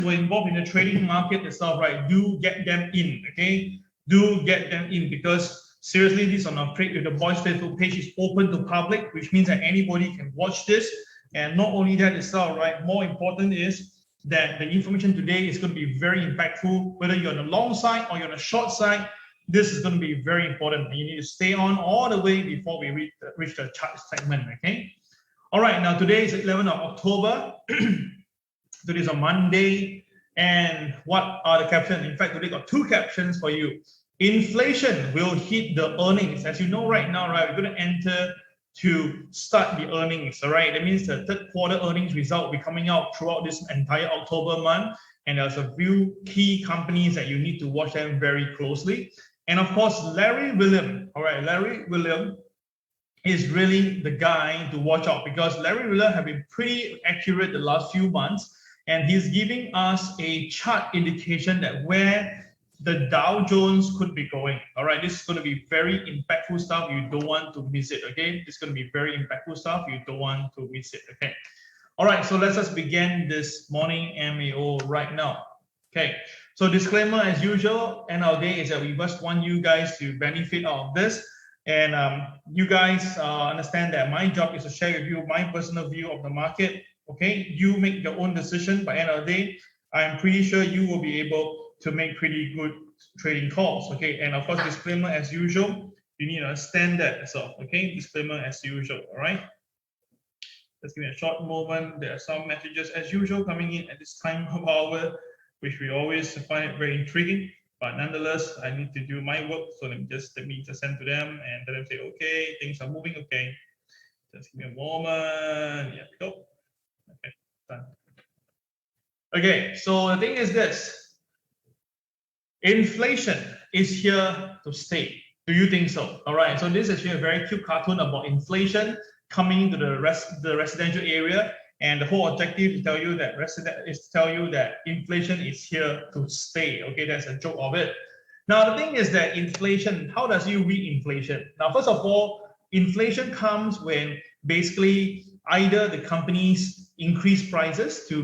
who are involved in the trading market itself, right, do get them in, okay? Do get them in, because seriously, this on our Trade with the Boys Facebook page is open to public, which means that anybody can watch this. And not only that itself, right, more important is that the information today is going to be very impactful, whether you're on the long side or you're on the short side. This is going to be very important. You need to stay on all the way before we reach the chart segment, okay? All right, now today is 11th of October. Today is a Monday. And what are the captions? In fact, today got two captions for you. Inflation will hit the earnings. As you know right now, right, we're going to enter to start the earnings, all right? That means the third quarter earnings result will be coming out throughout this entire October month. And there's a few key companies that you need to watch them very closely. And of course, Larry William, all right, Larry William is really the guy to watch out, because Larry William have been pretty accurate the last few months. And he's giving us a chart indication that where the Dow Jones could be going. All right, this is going to be very impactful stuff. You don't want to miss it, okay? This is going to be very impactful stuff. You don't want to miss it, okay? All right, so let's just begin this morning MAO right now. Okay, so disclaimer as usual, end of the day is that we just want you guys to benefit out of this. And you guys understand that my job is to share with you my personal view of the market, okay? You make your own decision. By end of the day, I'm pretty sure you will be able to make pretty good trading calls, okay? And of course, disclaimer as usual, you need to understand that yourself, okay? Disclaimer as usual, all right? Let's give me a short moment. There are some messages as usual coming in at this time of hour, which we always find it very intriguing. But nonetheless, I need to do my work, so let me just send to them and let them say, okay, things are moving, okay. Just give me a moment. Here we go. Okay, done. Okay, so the thing is this. Inflation is here to stay. Do you think so? All right. So this is actually a very cute cartoon about inflation coming into the residential area, and the whole objective is to tell you that inflation is here to stay. Okay, that's a joke of it. Now the thing is that inflation. How does you read inflation? Now, first of all, inflation comes when basically either the companies increase prices to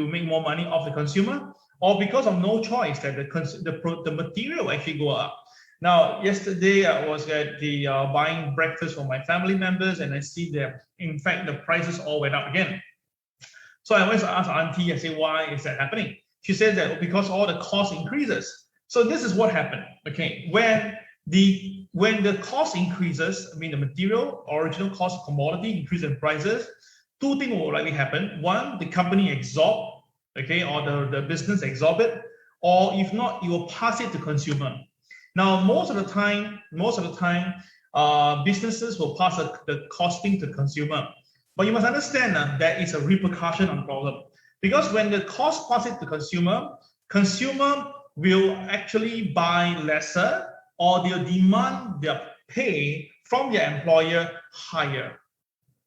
make more money off the consumer, or because of no choice that the material actually go up. Now, yesterday I was at the buying breakfast for my family members, and I see that in fact the prices all went up again. So I went to ask Auntie, I say, why is that happening? She said that because all the cost increases. So this is what happened. Okay, when the cost increases, I mean the material original cost of commodity increase in prices, two things will likely happen. One, the company absorb. Okay, or the business absorb it, or if not, you will pass it to consumer. Now, most of the time, businesses will pass the costing to consumer. But you must understand that it's a repercussion on the problem, because when the cost pass it to consumer will actually buy lesser, or they'll demand their pay from their employer higher,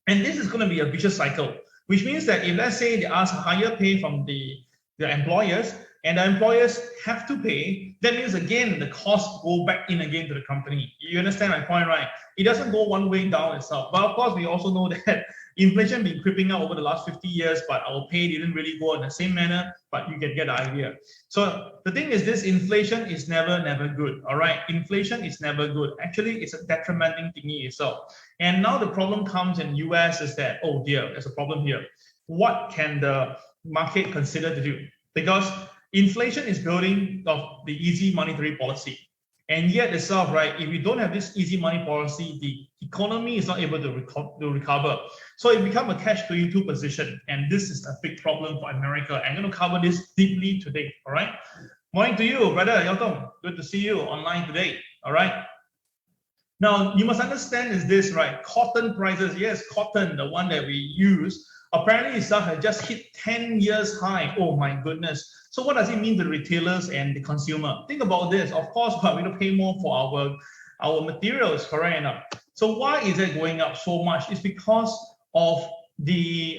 and this is going to be a vicious cycle. Which means that if let's say they ask higher pay from the employers, and the employers have to pay, that means again the cost go back in again to the company. You understand my point, right? It doesn't go one way down itself. But of course, we also know that inflation been creeping up over the last 50 years, but our pay didn't really go in the same manner, but you can get the idea. So the thing is this, inflation is never good, all right? Inflation is never good. Actually, it's a detrimenting thingy itself. And now the problem comes in US is that, oh dear, there's a problem here. What can the market consider to do? Because inflation is building of the easy monetary policy. And yet itself, right, if you don't have this easy money policy, the economy is not able to recover. So it becomes a catch-22 position. And this is a big problem for America. I'm going to cover this deeply today, all right? Morning to you, brother Yotong. Good to see you online today, all right? Now, you must understand is this, right? Cotton prices, yes, cotton, the one that we use, apparently itself has just hit 10 years high. Oh my goodness. So what does it mean to the retailers and the consumer? Think about this. Of course, we're going to pay more for our materials, correct enough. So why is it going up so much? It's because of the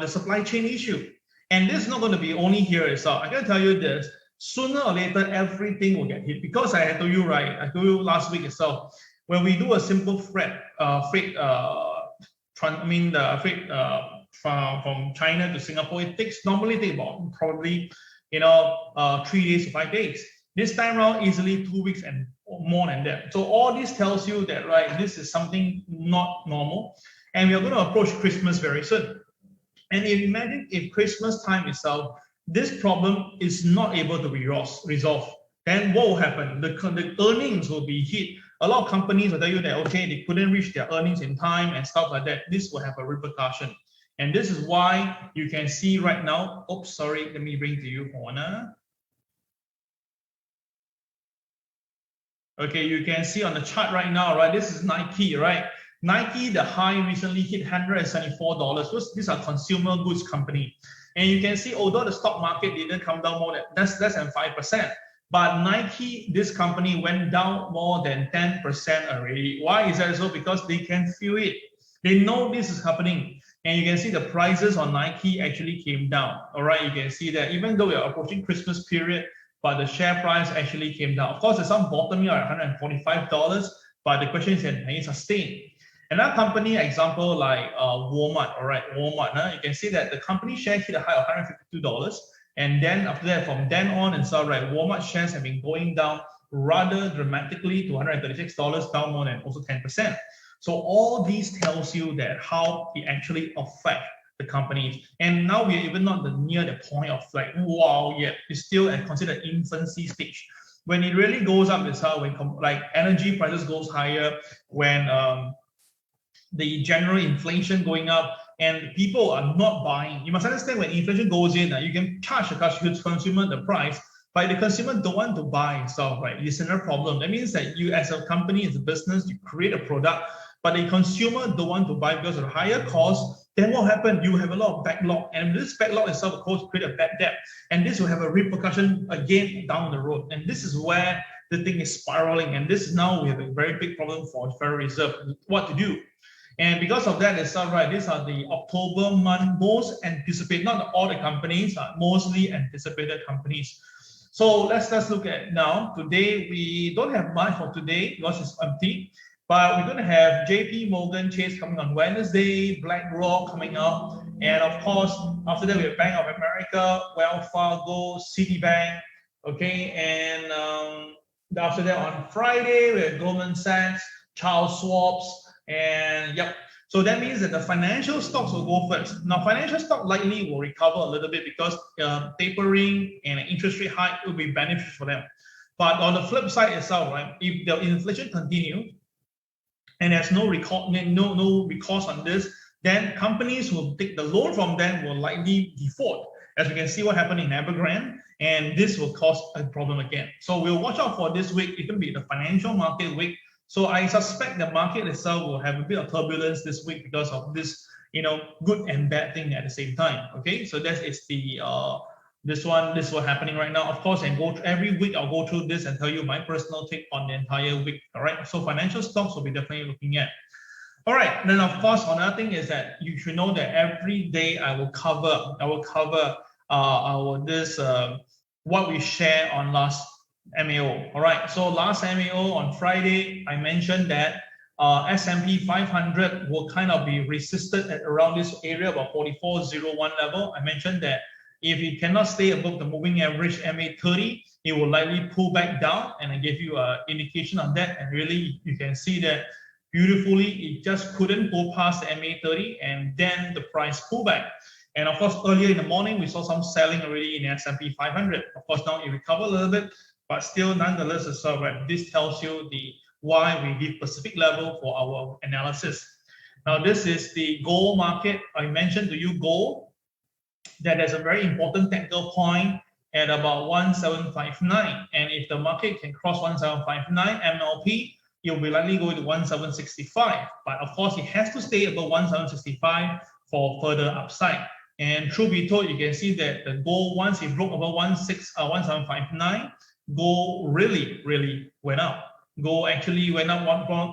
supply chain issue. And this is not going to be only here itself. I can tell you this. Sooner or later, everything will get hit. Because I told you, right? I told you last week itself, when we do a simple freight from China to Singapore, it normally takes about probably 3 days to 5 days. This time around, easily 2 weeks and more than that. So all this tells you that, right, this is something not normal. And we are going to approach Christmas very soon. And imagine if Christmas time itself, this problem is not able to be resolved, then what will happen? The earnings will be hit. A lot of companies will tell you that, okay, they couldn't reach their earnings in time and stuff like that. This will have a repercussion. And this is why you can see right now, oops, sorry, let me bring to you one. Okay, you can see on the chart right now, right? This is NIKKEI, right? NIKKEI, the high recently hit $174. These are consumer goods company. And you can see, although the stock market didn't come down more than less than 5%, but NIKKEI, this company went down more than 10% already. Why is that so? Because they can feel it. They know this is happening. And you can see the prices on NIKKEI actually came down. All right, you can see that even though we are approaching Christmas period, but the share price actually came down. Of course, there's some bottoming at $145, but the question is, can it sustain? Another company example like Walmart, all right, Walmart, you can see that the company share hit a high of $152. And then after that, from then on and so, right, Walmart shares have been going down rather dramatically to $136, down more than also 10%. So all these tells you that how it actually affects the companies. And now we're even not near the point of like, wow, yet it's still considered infancy stage. When it really goes up is how when like energy prices goes higher, when the general inflation going up and people are not buying. You must understand when inflation goes in, you can charge the consumer the price, but the consumer don't want to buy stuff, right? It's another problem. That means that you as a company, as a business, you create a product, but the consumer don't want to buy because of the higher cost. Then what happened? You have a lot of backlog, and this backlog itself, of course, create a bad debt, and this will have a repercussion again down the road. And this is where the thing is spiraling, and this now we have a very big problem for the Federal Reserve. What to do? And because of that itself, right, these are the October month most anticipated, not all the companies, mostly anticipated companies. So let's look at now. Today we don't have much for today because it's empty. But we're going to have JP Morgan Chase coming on Wednesday, BlackRock coming up, and of course, after that we have Bank of America, Wells Fargo, Citibank, okay, and after that on Friday we have Goldman Sachs, Charles Schwab's, and yep. So that means that the financial stocks will go first. Now, financial stock likely will recover a little bit because tapering and interest rate hike will be beneficial for them. But on the flip side itself, right, if the inflation continues, and there's no recourse on this, then companies will take the loan from them will likely default. As we can see what happened in Evergrande, and this will cause a problem again. So we'll watch out for this week. It can be the financial market week. So I suspect the market itself will have a bit of turbulence this week because of this, good and bad thing at the same time. Okay, so that is the this is what's happening right now. Of course, and every week I'll go through this and tell you my personal take on the entire week. All right. So financial stocks will be definitely looking at. All right. Then of course, another thing is that you should know that every day I will cover what we share on last MAO. All right. So last MAO on Friday, I mentioned that S&P 500 will kind of be resisted at around this area, about 44.01 level. I mentioned that if it cannot stay above the moving average MA30, it will likely pull back down, and I gave you an indication on that. And really, you can see that beautifully, it just couldn't go past the MA30, and then the price pull back. And of course, earlier in the morning, we saw some selling already in the S&P 500. Of course, now it recovered a little bit, but still, nonetheless, this tells you why we give specific level for our analysis. Now, this is the gold market. I mentioned to you gold, that there's a very important technical point at about 1759. And if the market can cross 1759 MLP, it will be likely going to 1765. But of course, it has to stay above 1765 for further upside. And truth be told, you can see that the gold, once it broke over 1759, gold really went up. Gold actually went up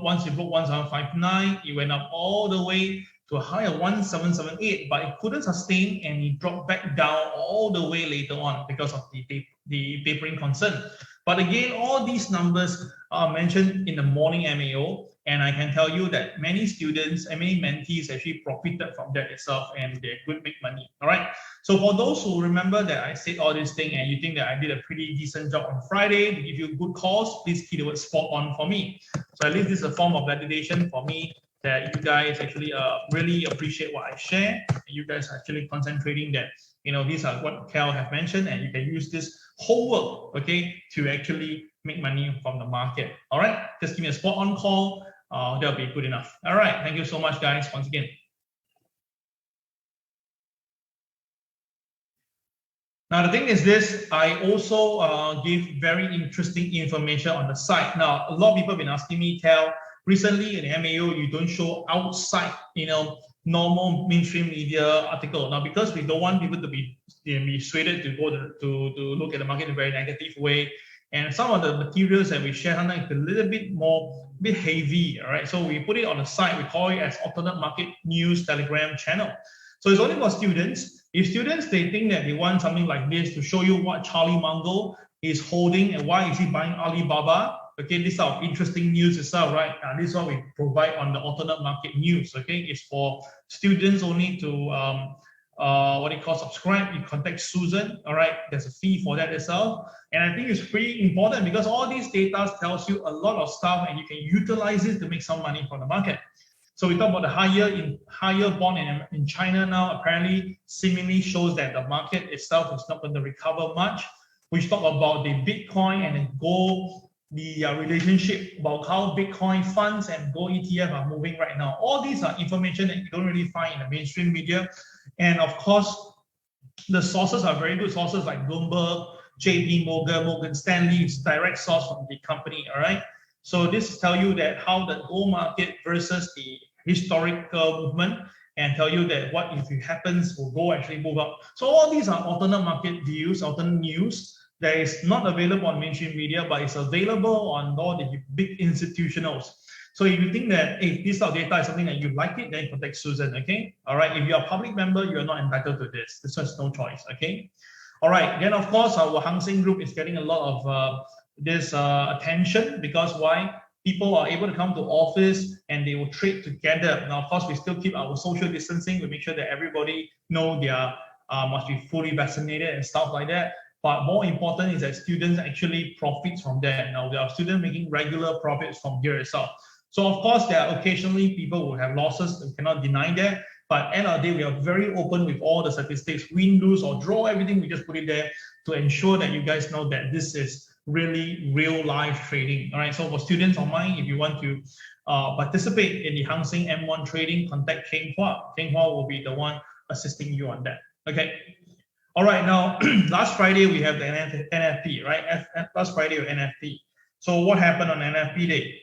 once it broke 1759, it went up all the way to a high of 1778, but it couldn't sustain and it dropped back down all the way later on because of the tapering concern. But again, all these numbers are mentioned in the morning MAO. And I can tell you that many students and many mentees actually profited from that itself, and they could make money. All right. So for those who remember that I said all this thing and you think that I did a pretty decent job on Friday to give you good calls, please key the word spot on for me. So at least this is a form of validation for me that you guys actually really appreciate what I share. You guys are actually concentrating that, you know, these are what Cal have mentioned, and you can use this homework, okay, to actually make money from the market. All right, just give me a spot on call. That'll be good enough. All right, thank you so much, guys, once again. Now, the thing is this, I also give very interesting information on the site. Now, a lot of people have been asking me, Cal, recently in the MAO, you don't show outside, you know, normal mainstream media article. Now, because we don't want people to be swayed to go to look at the market in a very negative way. And some of the materials that we share sometimes a little bit heavy, all right? So we put it on the site, we call it as alternate market news Telegram channel. So it's only for students. If students, they think that they want something like this to show you what Charlie Munger is holding and why is he buying Alibaba, okay, this is our interesting news itself, right? This is what we provide on the alternate market news, okay? It's for students only to, subscribe. You contact Susan, all right? There's a fee for that itself. And I think it's pretty important because all these data tells you a lot of stuff and you can utilize it to make some money from the market. So we talk about the higher bond in China now, apparently seemingly shows that the market itself is not going to recover much. We talk about the Bitcoin and the gold, the relationship about how Bitcoin funds and gold ETF are moving right now. All these are information that you don't really find in the mainstream media. And of course, the sources are very good sources like Bloomberg, JP Morgan, Morgan Stanley, it's direct source from the company, all right? So this tell you that how the gold market versus the historical movement, and tell you that what if it happens will gold actually move up. So all these are alternate market views, alternate news that is not available on mainstream media, but it's available on all the big institutionals. So if you think that if this data is something that you like it, then contact Susan, okay? All right, if you're a public member, you're not entitled to this. This is no choice, okay? All right, then of course, our Hang Seng group is getting a lot of attention because why? People are able to come to office and they will trade together. Now, of course, we still keep our social distancing. We make sure that everybody know they are must be fully vaccinated and stuff like that. But more important is that students actually profit from that. Now, there are students making regular profits from here itself. So, of course, there are occasionally people who have losses. We cannot deny that. But at the end of the day, we are very open with all the statistics, win, lose, or draw, everything. We just put it there to ensure that you guys know that this is really real life trading. All right. So for students online, if you want to participate in the Hang Seng M1 trading, contact Keng Hua. Keng Hua will be the one assisting you on that. Okay. All right. Now, last Friday we have the NFP, right? Last Friday of NFP. So what happened on NFP day?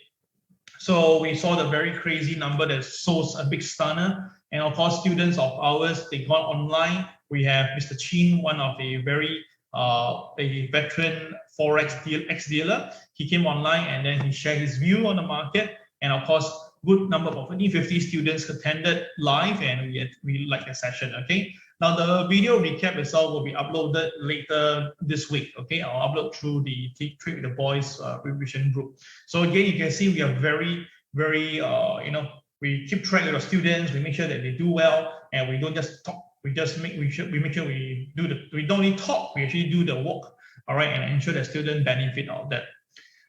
So we saw the very crazy number that shows a big stunner. And of course, students of ours, they got online. We have Mr. Chin, one of the very a veteran Forex ex-dealer. He came online and then he shared his view on the market. And of course, good number of 50 students attended live and we like the session, okay? Now the video recap itself will be uploaded later this week, okay? I'll upload through the Trade with the Boys revision group. So again, you can see we are very, we keep track of the students, we make sure that they do well, and we don't just talk. We make sure we don't only talk, we actually do the work, all right, and ensure that students benefit out of that.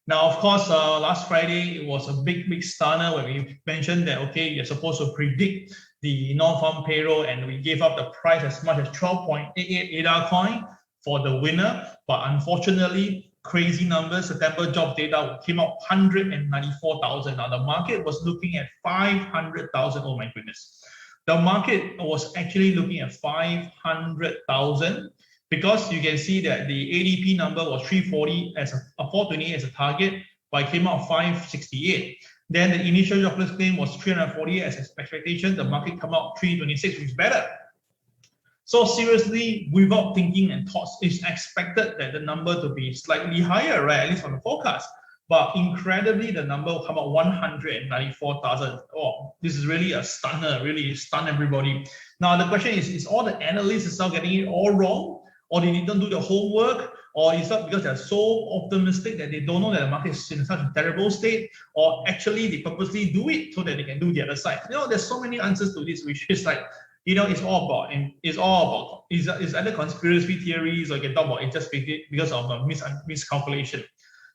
Now, of course, last Friday, it was a big stunner when we mentioned that, okay, you're supposed to predict the non-farm payroll, and we gave up the price as much as 12.88 ADA coin for the winner. But unfortunately, crazy numbers, September job data came out 194,000. Now, the market was looking at 500,000. Oh my goodness. The market was actually looking at 500,000 because you can see that the ADP number was 340 as a 428 as a target, but it came out 568. Then the initial jobless claim was 340 as expectation. The market came out 326, which is better. So seriously, without thinking and thoughts, it's expected that the number to be slightly higher, right? At least on the forecast. But incredibly, the number will come out 194,000. Oh, this is really a stunner, really stun everybody. Now, the question is all the analysts itself getting it all wrong? or they didn't do the homework, or it's not because they're so optimistic that they don't know that the market is in such a terrible state, or actually they purposely do it so that they can do the other side. There's so many answers to this, which is like, it's all about, it's either conspiracy theories, or you can talk about it just because of a miscalculation.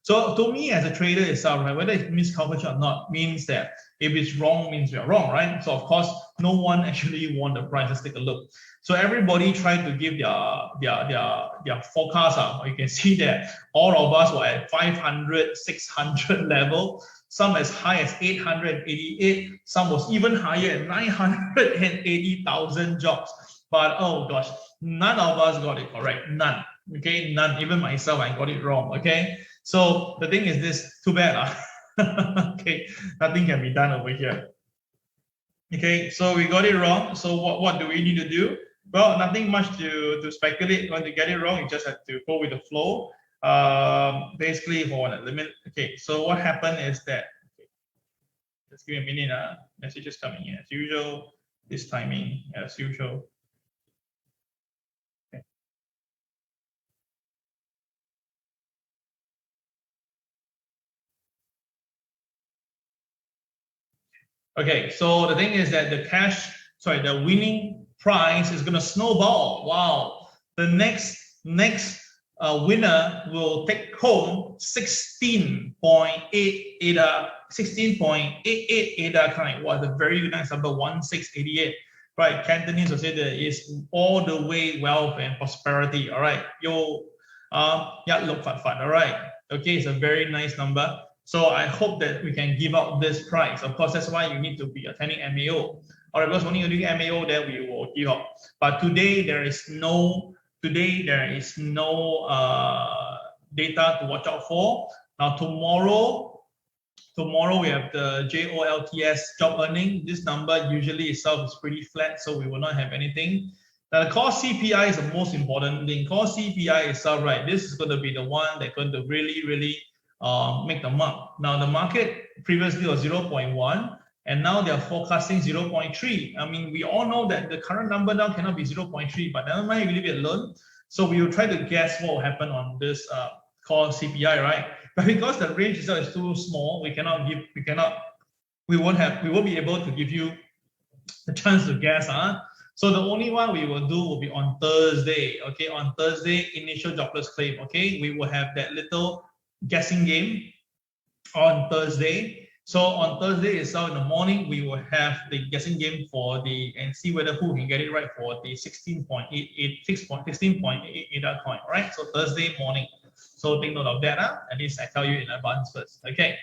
So to me, as a trader itself, right, whether it's miscalculation or not, means that if it's wrong, means we are wrong, right? So of course, no one actually won the price. Let's take a look. So everybody tried to give their forecast out. You can see that all of us were at 500, 600 level. Some as high as 888. Some was even higher at 980,000 jobs. But oh gosh, none of us got it correct. None. Okay, none. Even myself, I got it wrong. Okay. So the thing is this, too bad. Okay, nothing can be done over here. Okay, so we got it wrong. So what do we need to do? Well, nothing much to speculate. When you get it wrong, you just have to go with the flow. Basically, for a limit. Okay, so what happened is that, okay, just give me a minute. Messages coming in as usual. This timing as usual. Okay, so the thing is that the winning price is going to snowball. Wow, the next winner will take home 16.88 ADA kind. Was a very nice number, 1688. Right, Cantonese will say that is all the way wealth and prosperity. All right, look fat. All right, okay, it's a very nice number. So I hope that we can give out this prize. Of course, that's why you need to be attending MAO. All right, because when you're doing MAO, then we will give out. But today there is no data to watch out for. Now tomorrow we have the JOLTS job earning. This number usually itself is pretty flat, so we will not have anything. Now the core CPI is the most important thing. Core CPI itself, right? This is going to be the one that's going to really make the mark. Now the market previously was 0.1 and now they are forecasting 0.3. I mean, we all know that the current number now cannot be 0.3, but never mind, we leave it alone. So we will try to guess what will happen on this core CPI, right? But because the range itself is too small, we won't be able to give you the chance to guess. So the only one we will do will be on Thursday. Okay, on Thursday, initial jobless claim. Okay, we will have that little guessing game on Thursday. So on Thursday itself in the morning, we will have the guessing game and see whether who can get it right for the 16.88 coin. Right. So Thursday morning. So take note of that. At least I tell you in advance first. Okay.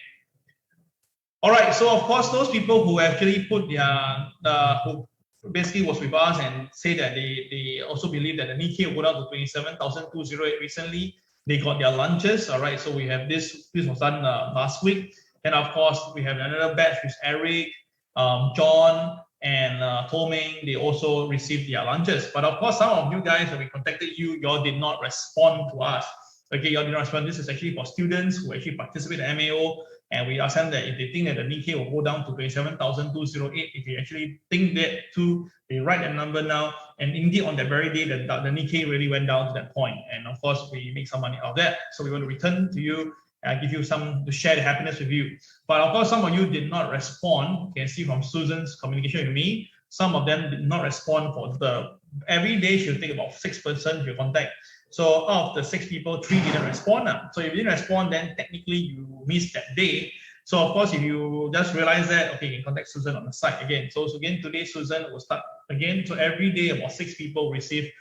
All right. So of course, those people who actually put who basically was with us and say that they also believe that the Nikkei will go down to 27,208 recently. They got their lunches, all right. So we have this was done last week. And of course, we have another batch with Eric, John, and Toming. They also received their lunches. But of course, some of you guys, when we contacted you, y'all did not respond to us. Okay, y'all did not respond. This is actually for students who actually participate in MAO. And we asked them that if they think that the Nikkei will go down to 27,208, if they actually think that too, they write that number now. And indeed, on that very day, the Nikkei really went down to that point. And of course, we make some money out of that. So we want to return to you and give you some to share the happiness with you. But of course, some of you did not respond. You can see from Susan's communication with me, some of them did not respond for every day she'll take about 6% you contact. So out of the 6 people, 3 didn't respond. So if you didn't respond, then technically you missed that day. So of course, if you just realize that, okay, you can contact Susan on the site again. So again, today Susan will start again. So every day about 6 people receive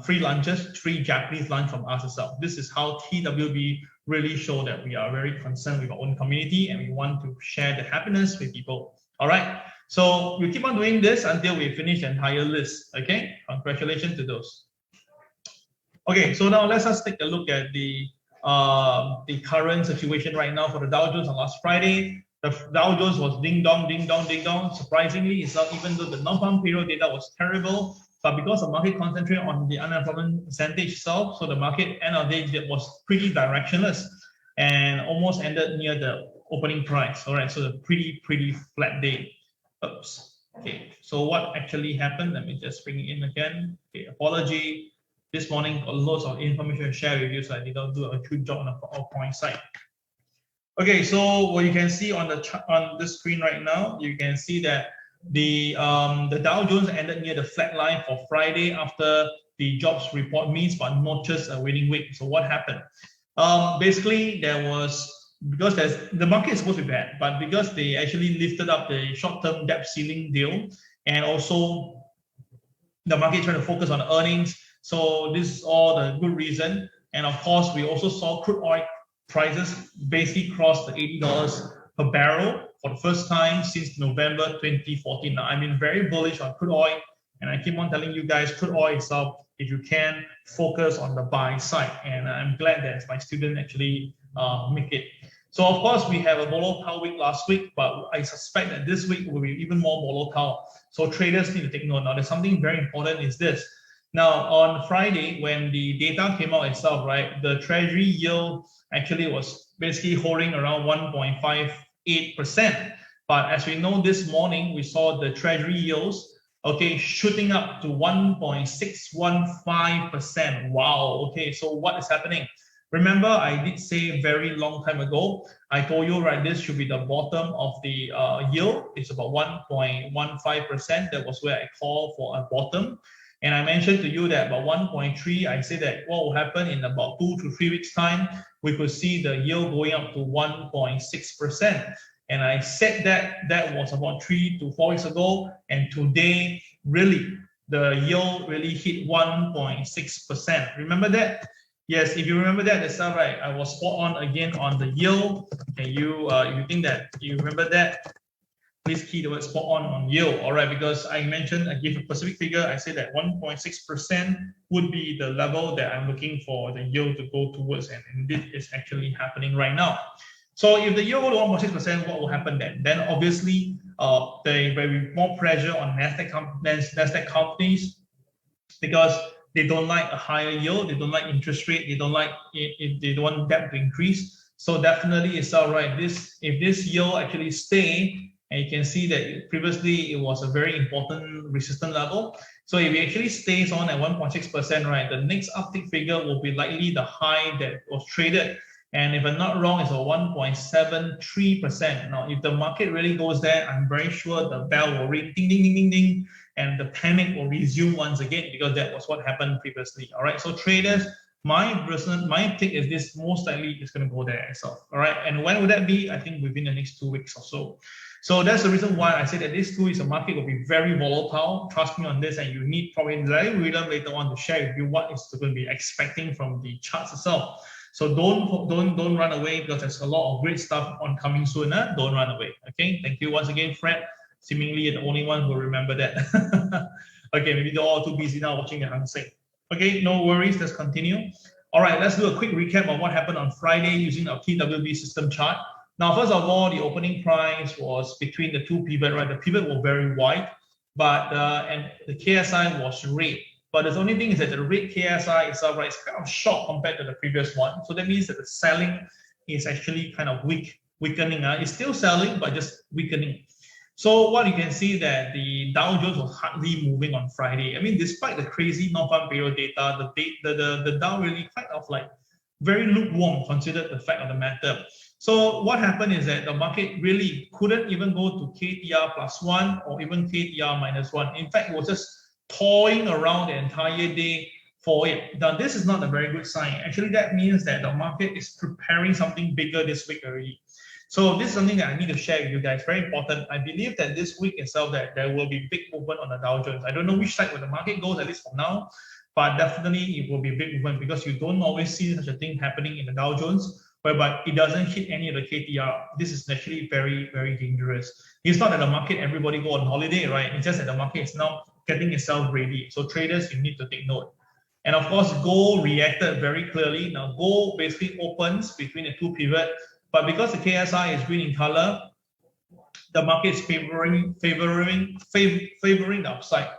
free lunches, 3 Japanese lunch from us itself. This is how TWB really show that we are very concerned with our own community and we want to share the happiness with people. All right. So we keep on doing this until we finish the entire list. Okay. Congratulations to those. Okay. So now let's just take a look at the current situation right now for the Dow Jones on last Friday. The Dow Jones was ding dong. Surprisingly, it's not, even though the non-farm payroll data was terrible, but because the market concentrated on the unemployment percentage itself, so the market end of the day was pretty directionless and almost ended near the opening price. All right, so a pretty flat day. Oops. Okay, so what actually happened? Let me just bring it in again. Okay, apology. this morning got loads of information to share with you, so I did not do a good job on the altcoin side. Okay, so what you can see on the screen right now, you can see that the Dow Jones ended near the flat line for Friday after the jobs report means, but not just a winning week. So what happened? Basically, there was, because the market is supposed to be bad, but because they actually lifted up the short-term debt ceiling deal, and also the market trying to focus on earnings. So this is all the good reason. And of course, we also saw crude oil prices basically cross the $80 per barrel for the first time since November 2014. Now, I've been very bullish on crude oil, and I keep on telling you guys, crude oil itself, if you can, focus on the buy side. And I'm glad that my student actually make it. So of course, we have a volatile week last week, but I suspect that this week will be even more volatile. So traders need to take note. Now, there's something very important is this. Now, on Friday, when the data came out itself, right, the treasury yield actually was basically holding around 1.58%. But as we know, this morning, we saw the treasury yields, okay, shooting up to 1.615%. Wow, okay, so what is happening? Remember, I did say very long time ago, I told you, right, this should be the bottom of the yield. It's about 1.15%. That was where I called for a bottom. And I mentioned to you that about 1.3, I said that what will happen in about 2 to 3 weeks time, we could see the yield going up to 1.6%. And I said that was about 3 to 4 weeks ago. And today, really, the yield really hit 1.6%. Remember that? Yes, if you remember that, that's all right. I was spot on again on the yield. And if you think that you remember that, please key the word spot on yield. All right, because I mentioned, I gave a specific figure. I said that 1.6% would be the level that I'm looking for the yield to go towards, and this is actually happening right now. So if the yield go to 1.6%, what will happen then? Then obviously, there will be more pressure on Nasdaq companies, because they don't like a higher yield, they don't like interest rate, they don't like if they don't want debt to increase. So definitely it's all right. If this yield actually stay, and you can see that previously it was a very important resistance level. So if it actually stays on at 1.6%, right, the next uptick figure will be likely the high that was traded. And if I'm not wrong, it's a 1.73%. Now, if the market really goes there, I'm very sure the bell will ring, ding, ding, ding, ding, ding, and the panic will resume once again, because that was what happened previously. All right, so traders, my take is this most likely is going to go there itself. All right, and when would that be? I think within the next 2 weeks or so. So that's the reason why I said that this 2 weeks the market will be very volatile. Trust me on this, and you need probably later on to share with you what is going to be expecting from the charts itself. So don't run away, because there's a lot of great stuff on coming soon. Don't run away. Okay, thank you once again, Fred. Seemingly the only one who remember that. Okay, maybe they're all too busy now watching the Hang Seng. Okay, no worries. Let's continue. All right, let's do a quick recap of what happened on Friday using our TWB system chart. Now, first of all, the opening price was between the two pivot, right? The pivot was very wide, but and the KSI was red. But the only thing is that the red KSI itself, right, is kind of short compared to the previous one. So that means that the selling is actually kind of weakening. It's still selling, but just weakening. So what you can see that the Dow Jones was hardly moving on Friday. I mean, despite the crazy non-farm payroll data, the Dow really kind of like very lukewarm considered the fact of the matter. So what happened is that the market really couldn't even go to KTR +1 or even KTR -1. In fact, it was just toying around the entire day for it. Now, this is not a very good sign. Actually, that means that the market is preparing something bigger this week already. So this is something that I need to share with you guys. Very important. I believe that this week itself that there will be big movement on the Dow Jones. I don't know which side where the market goes, at least for now, but definitely it will be a big movement, because you don't always see such a thing happening in the Dow Jones, whereby it doesn't hit any of the KTR. This is actually very, very dangerous. It's not that the market, everybody go on holiday, right? It's just that the market is now getting itself ready. So traders, you need to take note. And of course, gold reacted very clearly. Now, gold basically opens between the two pivot, but because the KSI is green in color, the market is favoring the upside.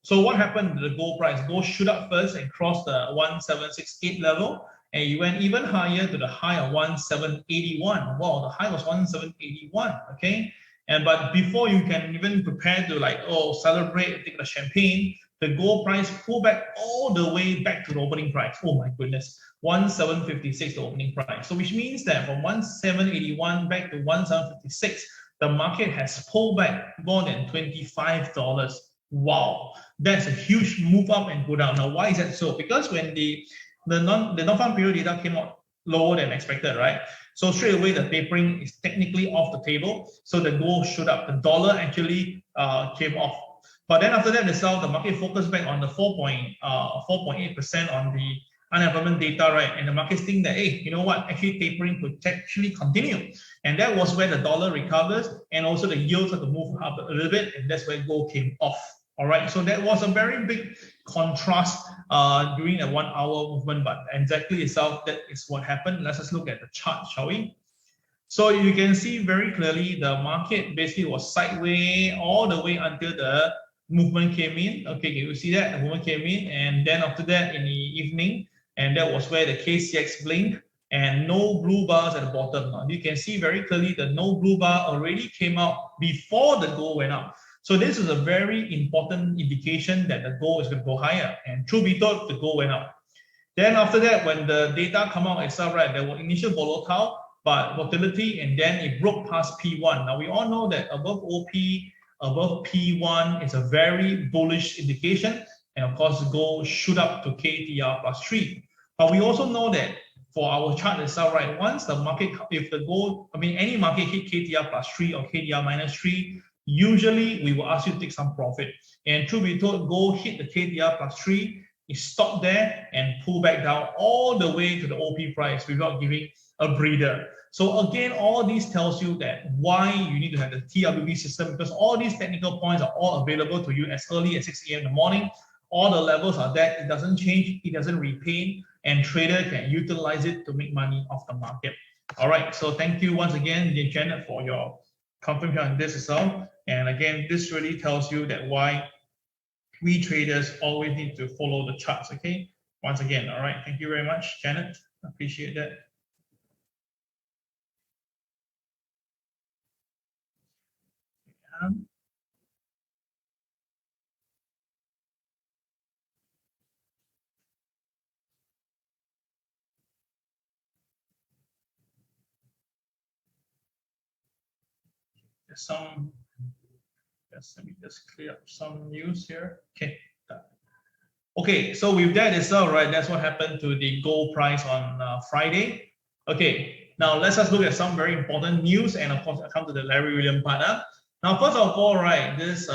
So what happened to the gold price? Gold shoot up first and crossed the 1768 level, and you went even higher to the high of 1781. Wow, the high was 1781. Okay, but before you can even prepare to celebrate, take the champagne, the gold price pulled back all the way back to the opening price. Oh my goodness, 1756 the opening price. So which means that from 1781 back to 1756, the market has pulled back more than $25. Wow, that's a huge move up and go down. Now, why is that so? Because when the non-farm payroll data came out lower than expected, right? So straight away the tapering is technically off the table. So the gold shoot up. The dollar actually came off. But then after that itself, the market focused back on the 4.8% on the unemployment data, right? And the markets think that, hey, you know what? Actually tapering could actually continue. And that was where the dollar recovers and also the yields had to move up a little bit. And that's where gold came off. All right, so that was a very big contrast during a 1 hour movement, but exactly itself, that is what happened. Let's just look at the chart, shall we? So you can see very clearly the market basically was sideways all the way until the movement came in. Okay, you see that? The movement came in, and then after that in the evening, and that was where the KCX blinked, and no blue bars at the bottom. Now you can see very clearly the no blue bar already came out before the gold went up. So this is a very important indication that the gold is going to go higher. And truth be told, the gold went up. Then after that, when the data come out itself, right, there was initial volatility, and then it broke past P1. Now we all know that above OP, above P1 is a very bullish indication. And of course, the gold shoot up to KTR plus 3. But we also know that for our chart itself, right, once the market, if the gold, any market hit KTR plus 3 or KTR minus 3, usually we will ask you to take some profit. And truth be told, gold hit the KTR plus 3, it stopped there and pulled back down all the way to the OP price without giving a breather. So again, all this tells you that why you need to have the TWB system, because all these technical points are all available to you as early as 6 a.m. in the morning. All the levels are there. It doesn't change. It doesn't repaint, and trader can utilize it to make money off the market. All right. So thank you once again, Janet, for your confirmation on this as well. And again, this really tells you that why we traders always need to follow the charts. Okay. Once again. All right. Thank you very much, Janet. Appreciate that. Some, let me just clear up some news here. Okay. Okay, so with that itself, right, that's what happened to the gold price on Friday. Okay, now let's just look at some very important news, and of course, I come to the Larry Williams part. Now, first of all, right, this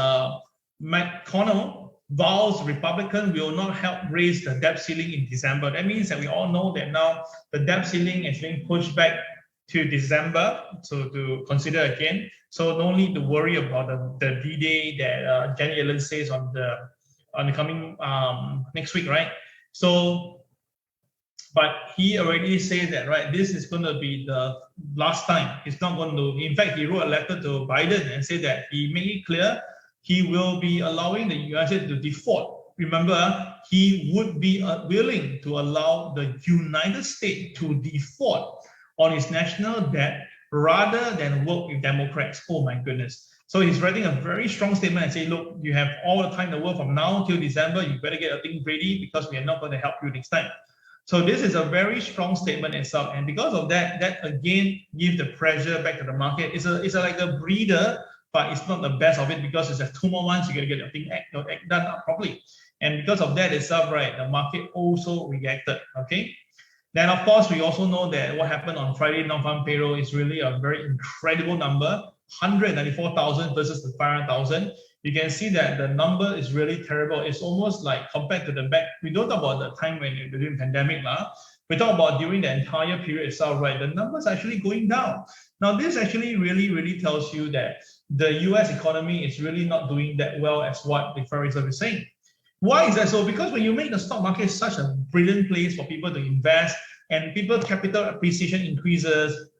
McConnell, Vows Republican will not help raise the debt ceiling in December. That means that we all know that now the debt ceiling is being pushed back to December, so to consider again. So no need to worry about the D-Day that Janet Yellen says on the coming next week, right? So, but he already said that, right, this is going to be the last time. It's not going to, in fact, he wrote a letter to Biden and said that he made it clear he will be allowing the USA to default. Remember, he would be willing to allow the United States to default on its national debt rather than work with Democrats. Oh my goodness. So he's writing a very strong statement and saying, look, you have all the time in the world from now till December, you better get your thing ready because we are not going to help you next time. So this is a very strong statement itself. And because of that, that again gives the pressure back to the market. It's like a breather, but it's not the best of it because it's just 2 more months, you got to get your thing done properly. And because of that itself, right, the market also reacted, okay? Then, of course, we also know that what happened on Friday non-farm payroll is really a very incredible number, 194,000 versus the 500,000. You can see that the number is really terrible. It's almost like compared to the back. We don't talk about the time when you're doing pandemic. We talk about during the entire period itself, right? The numbers are actually going down. Now, this actually really tells you that the US economy is really not doing that well as what the Federal Reserve is saying. Why is that so? Because when you make the stock market such a brilliant place for people to invest and people's capital appreciation increases,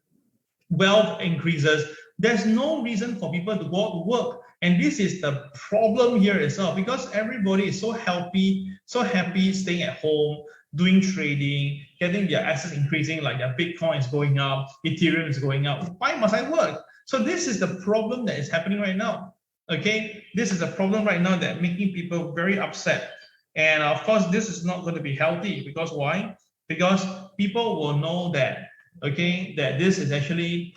wealth increases, there's no reason for people to go out to work. And this is the problem here itself, because everybody is so happy staying at home, doing trading, getting their assets increasing, like their Bitcoin is going up, Ethereum is going up. Why must I work? So this is the problem that is happening right now. Okay, this is a problem right now that making people very upset. And of course, this is not going to be healthy because why? Because people will know that, okay, that this actually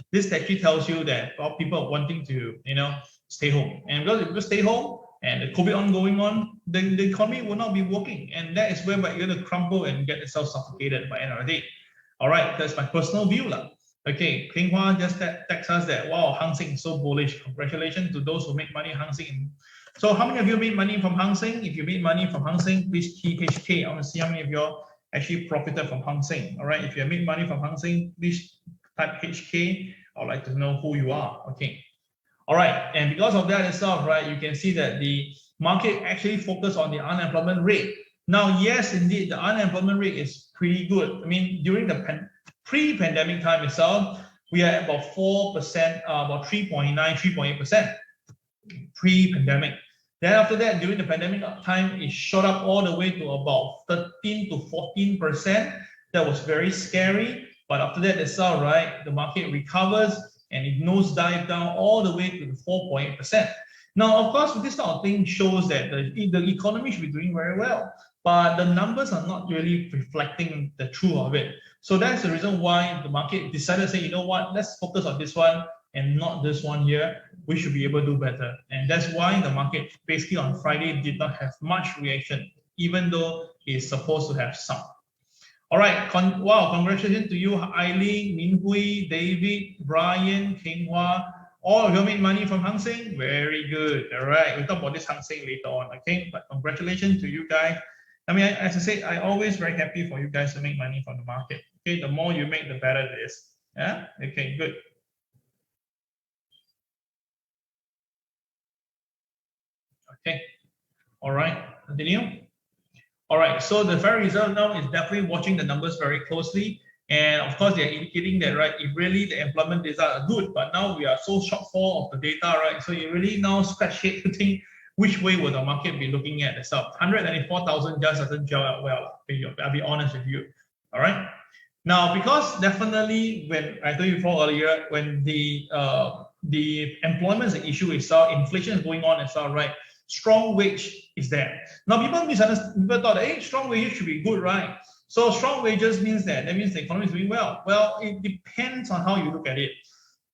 tells you that people are wanting to, stay home. And because if you stay home and the COVID going on, then the economy will not be working. And that is where you're going to crumble and get yourself suffocated by end of the day. All right, that's my personal view. Okay, Ping Hua just text us that, wow, Hang Seng is so bullish. Congratulations to those who make money Hang Seng. So how many of you made money from Hang Seng? If you made money from Hang Seng, please key HK. I want to see how many of you actually profited from Hang Seng. All right, if you have made money from Hang Seng, please type HK. I would like to know who you are. Okay. All right, and because of that itself, right, you can see that the market actually focused on the unemployment rate. Now, yes, indeed, the unemployment rate is pretty good. I mean, during the pre-pandemic time itself, we are at about 4%, about 3.9, 3.8% pre-pandemic. Then after that, during the pandemic time, it shot up all the way to about 13 to 14%. That was very scary. But after that itself, right, the market recovers and it nosedive down all the way to the 4.8%. Now, of course, this kind of thing shows that the economy should be doing very well, but the numbers are not really reflecting the truth of it. So that's the reason why the market decided to say, you know what, let's focus on this one and not this one here. We should be able to do better. And that's why the market basically on Friday did not have much reaction, even though it's supposed to have some. All right, wow, congratulations to you, Eileen, Min Hui, David, Brian, King Hua. All of you made money from Hang Seng? Very good. All right, we'll talk about this Hang Seng later on, okay? But congratulations to you guys. I mean, as I said, I'm always very happy for you guys to make money from the market. Okay, the more you make, the better it is. Yeah, okay, good. Okay, all right, continue. All right, so the Federal Reserve now is definitely watching the numbers very closely. And of course, they're indicating that, right, if really the employment data are good, but now we are so shortfall of the data, right? So you really now scratch head to think which way will the market be looking at itself. 194,000 just doesn't gel out well, I'll be honest with you. All right. Now, because definitely when I told you before earlier, when the employment is an issue itself, inflation is going on itself, right? Strong wage is there. Now, people misunderstand. People thought, hey, strong wages should be good, right? So strong wages means that means the economy is doing well. Well, it depends on how you look at it.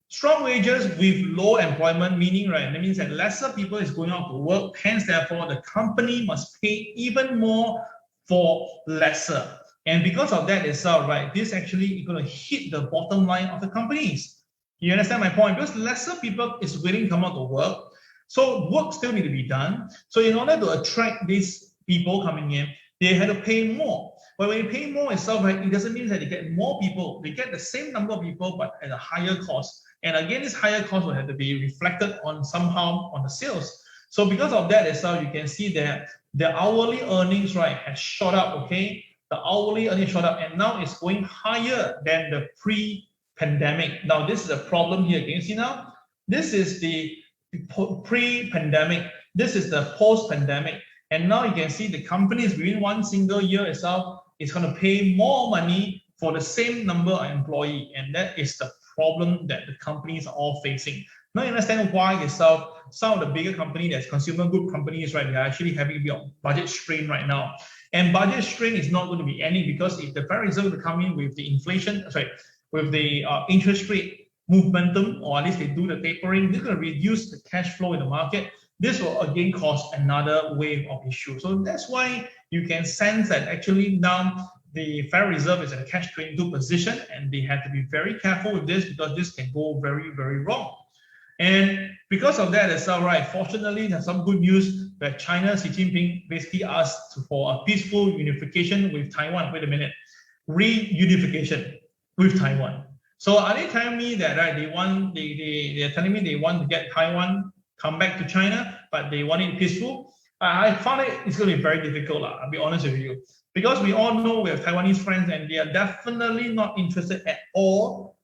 Strong wages with low employment, meaning, right, that means that lesser people is going out to work. Hence, therefore, the company must pay even more for lesser. And because of that itself, right, this actually is going to hit the bottom line of the companies. You understand my point? Because lesser people is willing to come out to work. So work still need to be done. So in order to attract these people coming in, they had to pay more. But when you pay more itself, right, it doesn't mean that they get more people. They get the same number of people, but at a higher cost. And again, this higher cost will have to be reflected on somehow on the sales. So because of that itself, you can see that the hourly earnings, right, has shot up, okay? The hourly earnings shot up, and now it's going higher than the pre-pandemic. Now, this is a problem here. Can you see now? This is the pre-pandemic. This is the post-pandemic. And now you can see the companies within one single year itself is going to pay more money for the same number of employees. And that is the problem that the companies are all facing. Now you understand why itself, some of the bigger companies, that's consumer good companies, right, they're actually having a bit of budget strain right now. And budget strain is not going to be any, because if the Federal Reserve will come in with the inflation, with the interest rate momentum, or at least they do the tapering, they're going to reduce the cash flow in the market. This will again cause another wave of issues. So that's why you can sense that actually now the Federal Reserve is in a catch-22 position, and they have to be very careful with this, because this can go very, very wrong. And because of that itself, right, fortunately, there's some good news that China, Xi Jinping basically asked for a peaceful unification with Taiwan. Wait a minute, reunification with Taiwan. So are they telling me that, right, they're telling me they want to get Taiwan come back to China, but they want it peaceful? I found it's going to be very difficult, I'll be honest with you. Because we all know we have Taiwanese friends, and they are definitely not interested at all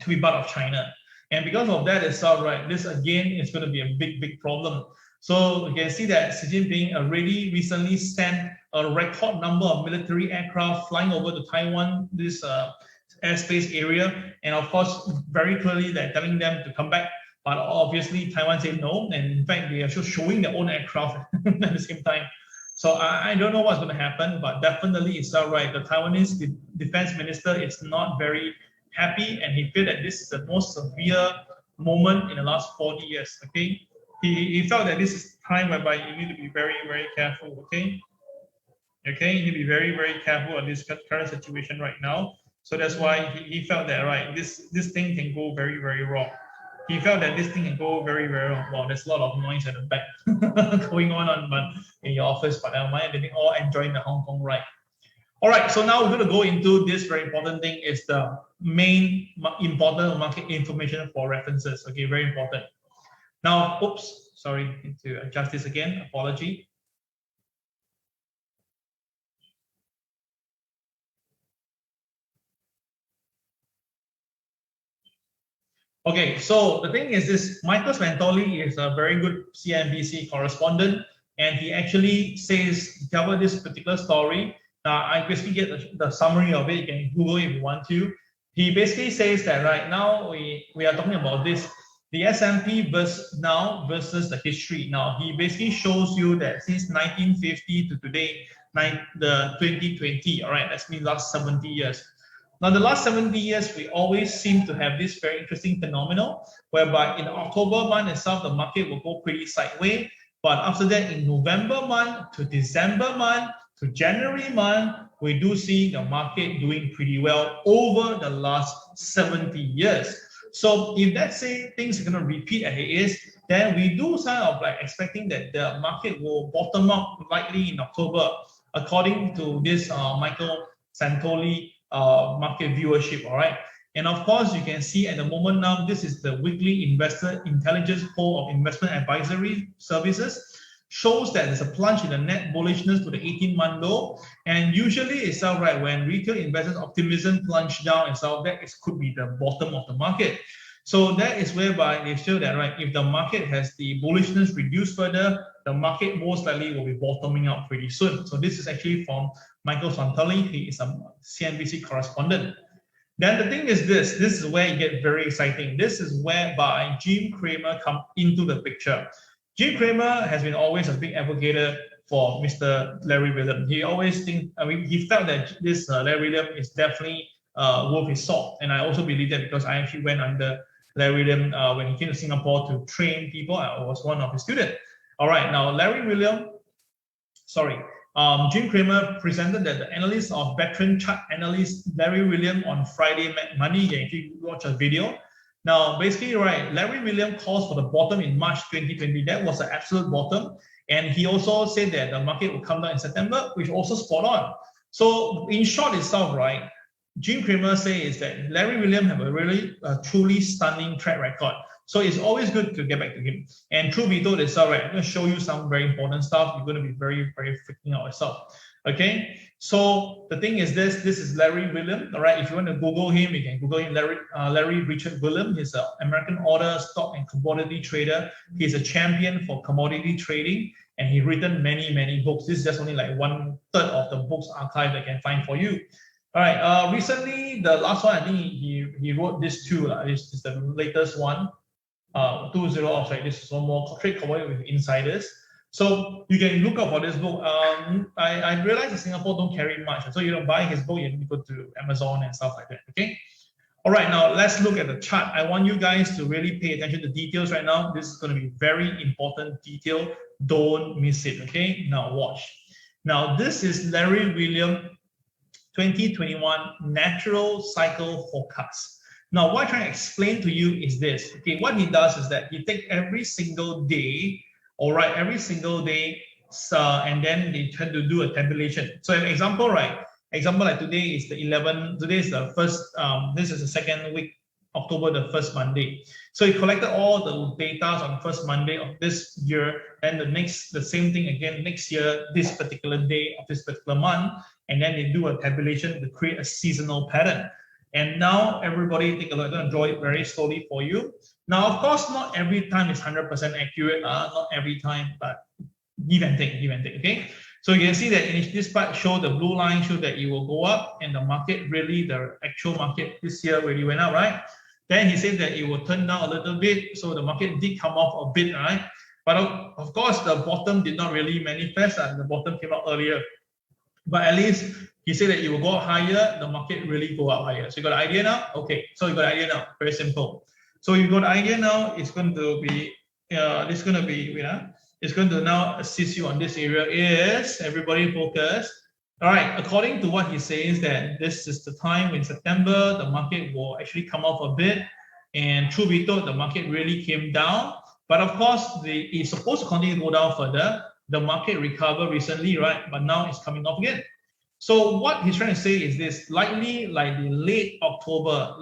to be part of China. And because of that itself, right, this again is going to be a big, big problem. So you can see that Xi Jinping already recently sent a record number of military aircraft flying over to Taiwan, this airspace area. And of course, very clearly they're telling them to come back But obviously Taiwan said no, and in fact they are just showing their own aircraft at the same time. So I don't know what's going to happen, but definitely it's all right. The Taiwanese defense minister is not very happy, and he felt that this is the most severe moment in the last 40 years. Okay, he felt that this is time whereby you need to be very, very careful. Okay, you need to be very, very careful of this current situation right now. So that's why he felt that right, this thing can go very, very wrong. He felt that this thing can go very, very wrong. Wow, there's a lot of noise at the back going on in your office, but never mind, they're all enjoying the Hong Kong ride. All right, so now we're going to go into this very important thing, is the main important market information for references. Okay, very important. Now, oops, sorry, need to adjust this again, apology. Okay, so the thing is this, Michael Svantoli is a very good CNBC correspondent, and he actually covered this particular story. Now, I basically get the summary of it. You can Google if you want to. He basically says that right now we are talking about this, the S&P versus the history. Now, he basically shows you that since 1950 to today, the 2020, all right, that's mean last 70 years. Now, the last 70 years, we always seem to have this very interesting phenomenon, whereby in October month itself, the market will go pretty sideways. But after that, in November month to December month to January month, we do see the market doing pretty well over the last 70 years. So if let's say things are going to repeat as it is, then we do kind of like expecting that the market will bottom up likely in October, according to this Michael Svantoli market viewership. All right, and of course you can see at the moment now, this is the weekly investor intelligence poll of investment advisory services, shows that there's a plunge in the net bullishness to the 18-month low, and usually it's all right when retail investors optimism plunge down itself, that could be the bottom of the market. So that is whereby they show that right, if the market has the bullishness reduced further, the market most likely will be bottoming out pretty soon. So this is actually from Michael Svantoli. He is a CNBC correspondent. Then the thing is this is where it gets very exciting. This is whereby Jim Cramer come into the picture. Jim Cramer has been always a big advocate for Mr. Larry Williams. He always he felt that this Larry Williams is definitely worth his salt. And I also believe that because I actually went under Larry Williams when he came to Singapore to train people. I was one of his students. All right, now Jim Cramer presented that the analyst of veteran chart analyst Larry Williams on Friday Money. You can actually watch a video. Now, basically, right, Larry Williams calls for the bottom in March 2020. That was the absolute bottom. And he also said that the market will come down in September, which also spot on. So in short itself, right, Jim Cramer says that Larry Williams have a really truly stunning track record. So it's always good to get back to him. And truth be told, it's all right. I'm going to show you some very important stuff. You're going to be very, very freaking out yourself. Okay. So the thing is this is Larry Williams. All right. If you want to Google him, you can Google him, Larry Richard Williams. He's an American author, stock and commodity trader. He's a champion for commodity trading. And he's written many, many books. This is just only like 1/3 of the books archive I can find for you. All right. Recently, the last one, I think he wrote this too. This is the latest one. 20, this is one more trade commodity with insiders. So you can look up for this book. I realize that Singapore don't carry much, so you don't buy his book. You need to go to Amazon and stuff like that. Okay. All right, now let's look at the chart. I want you guys to really pay attention to details right now. This is going to be very important detail. Don't miss it. Okay. Now watch. Now this is Larry Williams 2021 natural cycle forecast. Now, what I'm trying to explain to you is this. Okay, what he does is that he takes every single day, all right, and then they try to do a tabulation. So, an example, right? Example like today is the 11th. Today is the first. This is the second week, October, the first Monday. So he collected all the data on the first Monday of this year, and the same thing again next year, this particular day of this particular month, and then they do a tabulation to create a seasonal pattern. And now everybody take a look. I'm going to draw it very slowly for you. Now, of course, not every time is 100% accurate. Not every time, but give and take, okay? So you can see that in this part show the blue line show that it will go up, and the market really, the actual market this year really went up, right? Then he said that it will turn down a little bit, so the market did come off a bit, right? But of course, the bottom did not really manifest, and the bottom came out earlier. But at least he said that it will go higher, the market really go up higher. So you got an idea now? Okay, so you got an idea now. Very simple. So you got an idea now. It's going to be, it's going to be, it's going to now assist you on this area. Is everybody focus? All right. According to what he says, that this is the time in September the market will actually come off a bit, and truth be told, the market really came down. But of course, it's supposed to continue to go down further. The market recovered recently, right? But now it's coming off again. So what he's trying to say is this: likely, like the late October,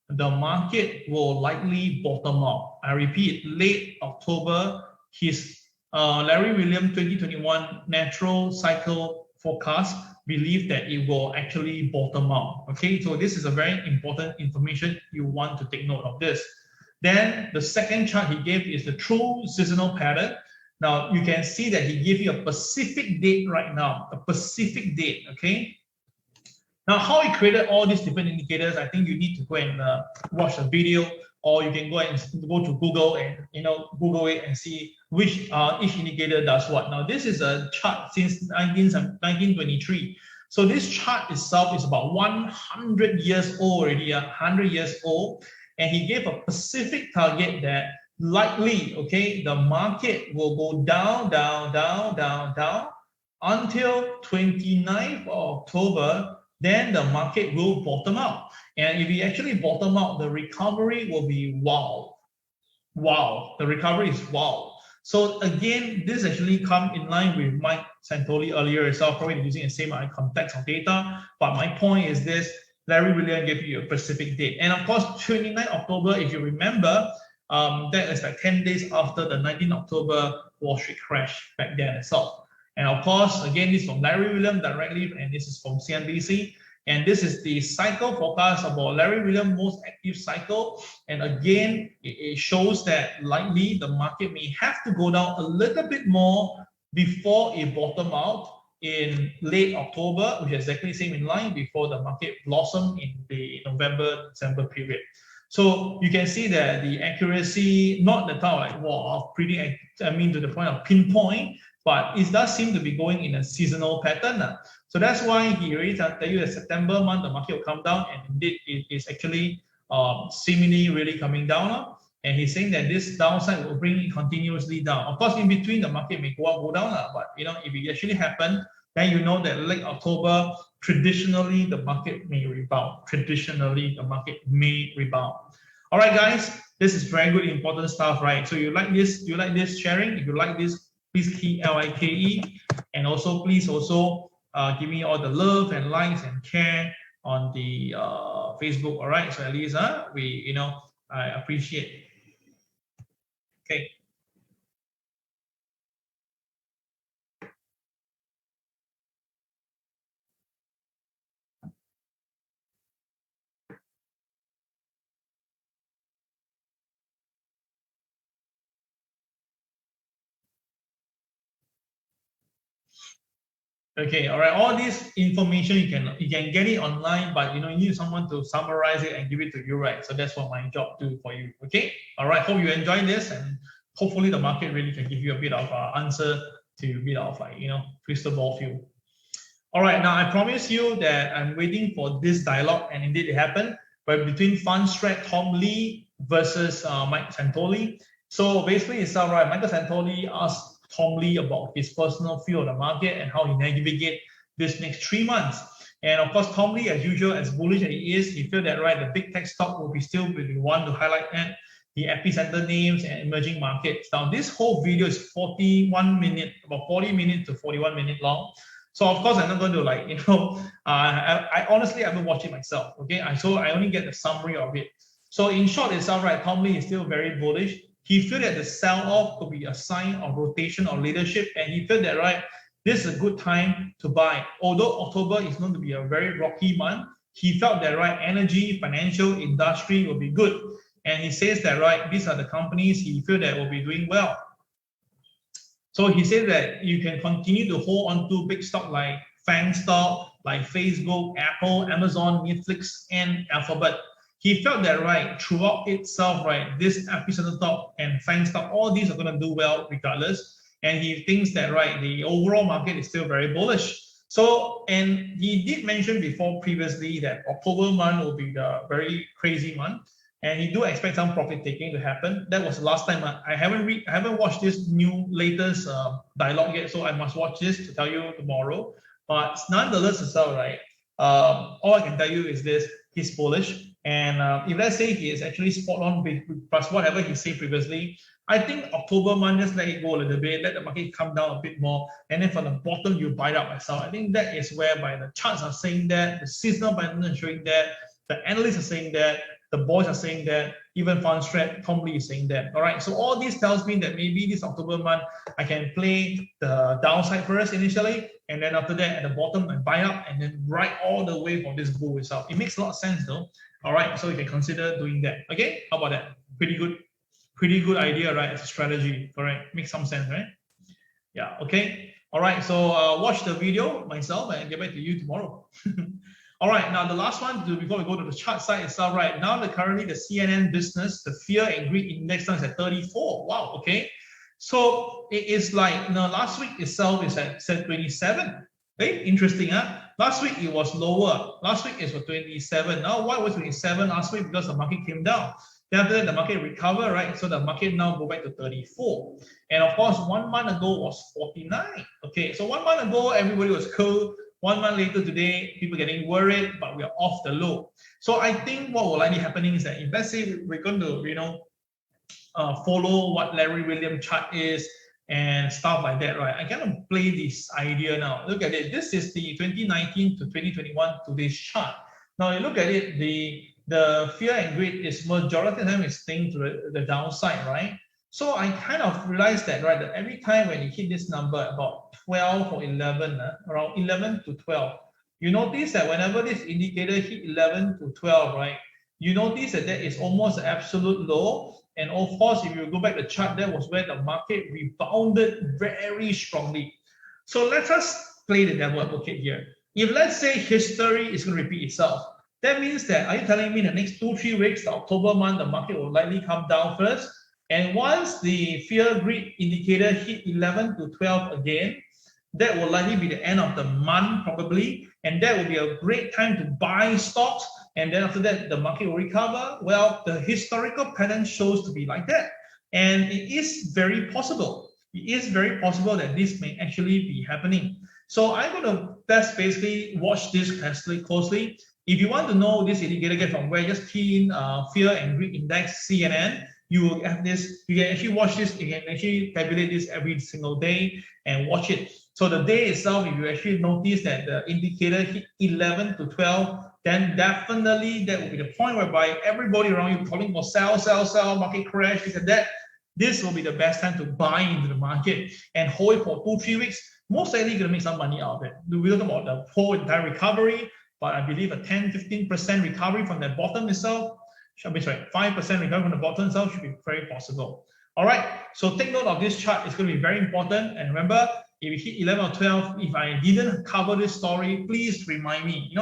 the market will likely bottom out. I repeat, late October. His Larry Williams 2021 natural cycle forecast believe that it will actually bottom out. Okay, so this is a very important information. You want to take note of this. Then the second chart he gave is the true seasonal pattern. Now you can see that he gave you a specific date right now, a specific date, okay? Now how he created all these different indicators, I think you need to go and watch the video, or you can go to Google and Google it and see which each indicator does what. Now this is a chart since 1923. So this chart itself is about 100 years old already, 100 years old. And he gave a specific target that likely, okay, the market will go down, down, down, down, down until 29th of October. Then the market will bottom out. And if it actually bottom out, the recovery will be wow. Wow, the recovery is wow. So again, this actually come in line with Mike Santoli earlier itself, probably using the same context of data. But my point is this: Larry Williams gave you a specific date. And of course, 29th October, if you remember, that is like 10 days after the 19th October Wall Street crash back then itself. And of course, again, this is from Larry Williams directly, and this is from CNBC. And this is the cycle forecast about Larry Williams' most active cycle. And again, it shows that likely the market may have to go down a little bit more before it bottom out in late October, which is exactly the same in line before the market blossom in the November-December period. So you can see that the accuracy, not the type like wow, pretty, I mean to the point of pinpoint, but it does seem to be going in a seasonal pattern. So that's why he already tell you that September month the market will come down, and indeed it is actually seemingly really coming down. And he's saying that this downside will bring it continuously down. Of course, in between the market may go up, go down, but if it actually happen, then you know that late October, traditionally the market may rebound. Traditionally, the market may rebound. All right, guys, this is very good, important stuff, right? So you like this? Do you like this sharing? If you like this, please key LIKE, and also please also give me all the love and likes and care on the Facebook. All right, so at least I appreciate it. Okay. Okay, all right. All this information you can get it online, but you need someone to summarize it and give it to you, right? So that's what my job do for you. Okay, all right. Hope you enjoy this, and hopefully the market really can give you a bit of answer to a bit of crystal ball view. All right, now I promise you that I'm waiting for this dialogue, and indeed it happened, but between fund strat Tom Lee versus Mike Santoli. So basically, it's all right. Michael Santoli asked Tom Lee about his personal view of the market and how he navigate this next 3 months. And of course, Tom Lee, as usual, as bullish as he is, he feel that the big tech stock will be still the one to highlight that, the epicenter names and emerging markets. Now, this whole video is 41 minutes, about 40 minutes to 41 minutes long. So of course, I'm not going to I honestly haven't watched it myself. Okay, so I only get the summary of it. So in short itself, Tom Lee is still very bullish. He felt that the sell-off could be a sign of rotation or leadership, and he felt that this is a good time to buy. Although October is going to be a very rocky month, he felt that energy, financial, industry will be good, and he says that these are the companies he feel that will be doing well. So he said that you can continue to hold on to big stock like FANG stock, like Facebook, Apple, Amazon, Netflix, and Alphabet. He felt that, right, throughout itself, right, this epicenter stock and FANG stock, all these are going to do well regardless. And he thinks that, right, the overall market is still very bullish. So, and he did mention before previously that October month will be the very crazy month. And he do expect some profit taking to happen. That was the last time. I haven't watched this new latest dialogue yet, so I must watch this to tell you tomorrow. But nonetheless, as well, right? All I can tell you is this: he's bullish, and if let's say he is actually spot on with plus whatever he said previously, I think October month, just let it go a little bit, let the market come down a bit more, and then from the bottom you buy it up myself. I think that is whereby the charts are saying that, the seasonal patterns are showing that, the analysts are saying that, the boys are saying that, even Fundstrat, Tom Lee is saying that. All right, so all this tells me that maybe this October month I can play the downside first initially, and then after that at the bottom I buy up and then ride all the way from this bull itself. It makes a lot of sense though. All right, so you can consider doing that. Okay, how about that? Pretty good idea, right? As a strategy, correct? Makes some sense, right? Yeah. Okay. All right. So watch the video myself and get back to you tomorrow. All right, now the last one before we go to the chart side itself, right? Now currently the CNN business, the fear and greed index is at 34. Wow, okay. So it is like, last week itself is at 27. Okay, interesting, huh? Last week it was lower. Last week it was 27. Now why was 27 last week? Because the market came down. Then after that, the market recovered, right? So the market now go back to 34. And of course, 1 month ago was 49. Okay, so 1 month ago, everybody was cool. 1 month later today, people getting worried, but we are off the low. So I think what will likely happening is that if let's say we're going to, follow what Larry Williams chart is and stuff like that, right? I kind of play this idea now. Look at it. This is the 2019 to 2021 today's chart. Now you look at it, the fear and greed is majority of the time is staying to the downside, right? So I kind of realized that, right, that every time when you hit this number about 12 or 11, around 11 to 12, you notice that whenever this indicator hit 11 to 12, right, you notice that that is almost an absolute low. And of course, if you go back the chart, that was where the market rebounded very strongly. So let us play the devil advocate here. If let's say history is going to repeat itself, that means that, are you telling me the next 2-3 weeks, the October month, the market will likely come down first? And once the fear greed indicator hit 11 to 12 again, that will likely be the end of the month probably. And that will be a great time to buy stocks. And then after that, the market will recover. Well, the historical pattern shows to be like that. And it is very possible. It is very possible that this may actually be happening. So I'm going to just basically watch this closely. If you want to know this indicator get from where, just key in fear and greed index CNN. You will have this, you can actually watch this, you can actually tabulate this every single day and watch it. So the day itself, if you actually notice that the indicator hit 11 to 12, then definitely that will be the point whereby everybody around you calling for sell, market crash, this and that. This will be the best time to buy into the market and hold it for 2-3 weeks. Most likely you're going to make some money out of it. We're talking about the whole entire recovery, but I believe a 10-15% recovery from that bottom itself, 5% recovery from the bottom itself should be very possible. All right, so take note of this chart. It's going to be very important. And remember, if you hit 11 or 12, if I didn't cover this story, please remind me.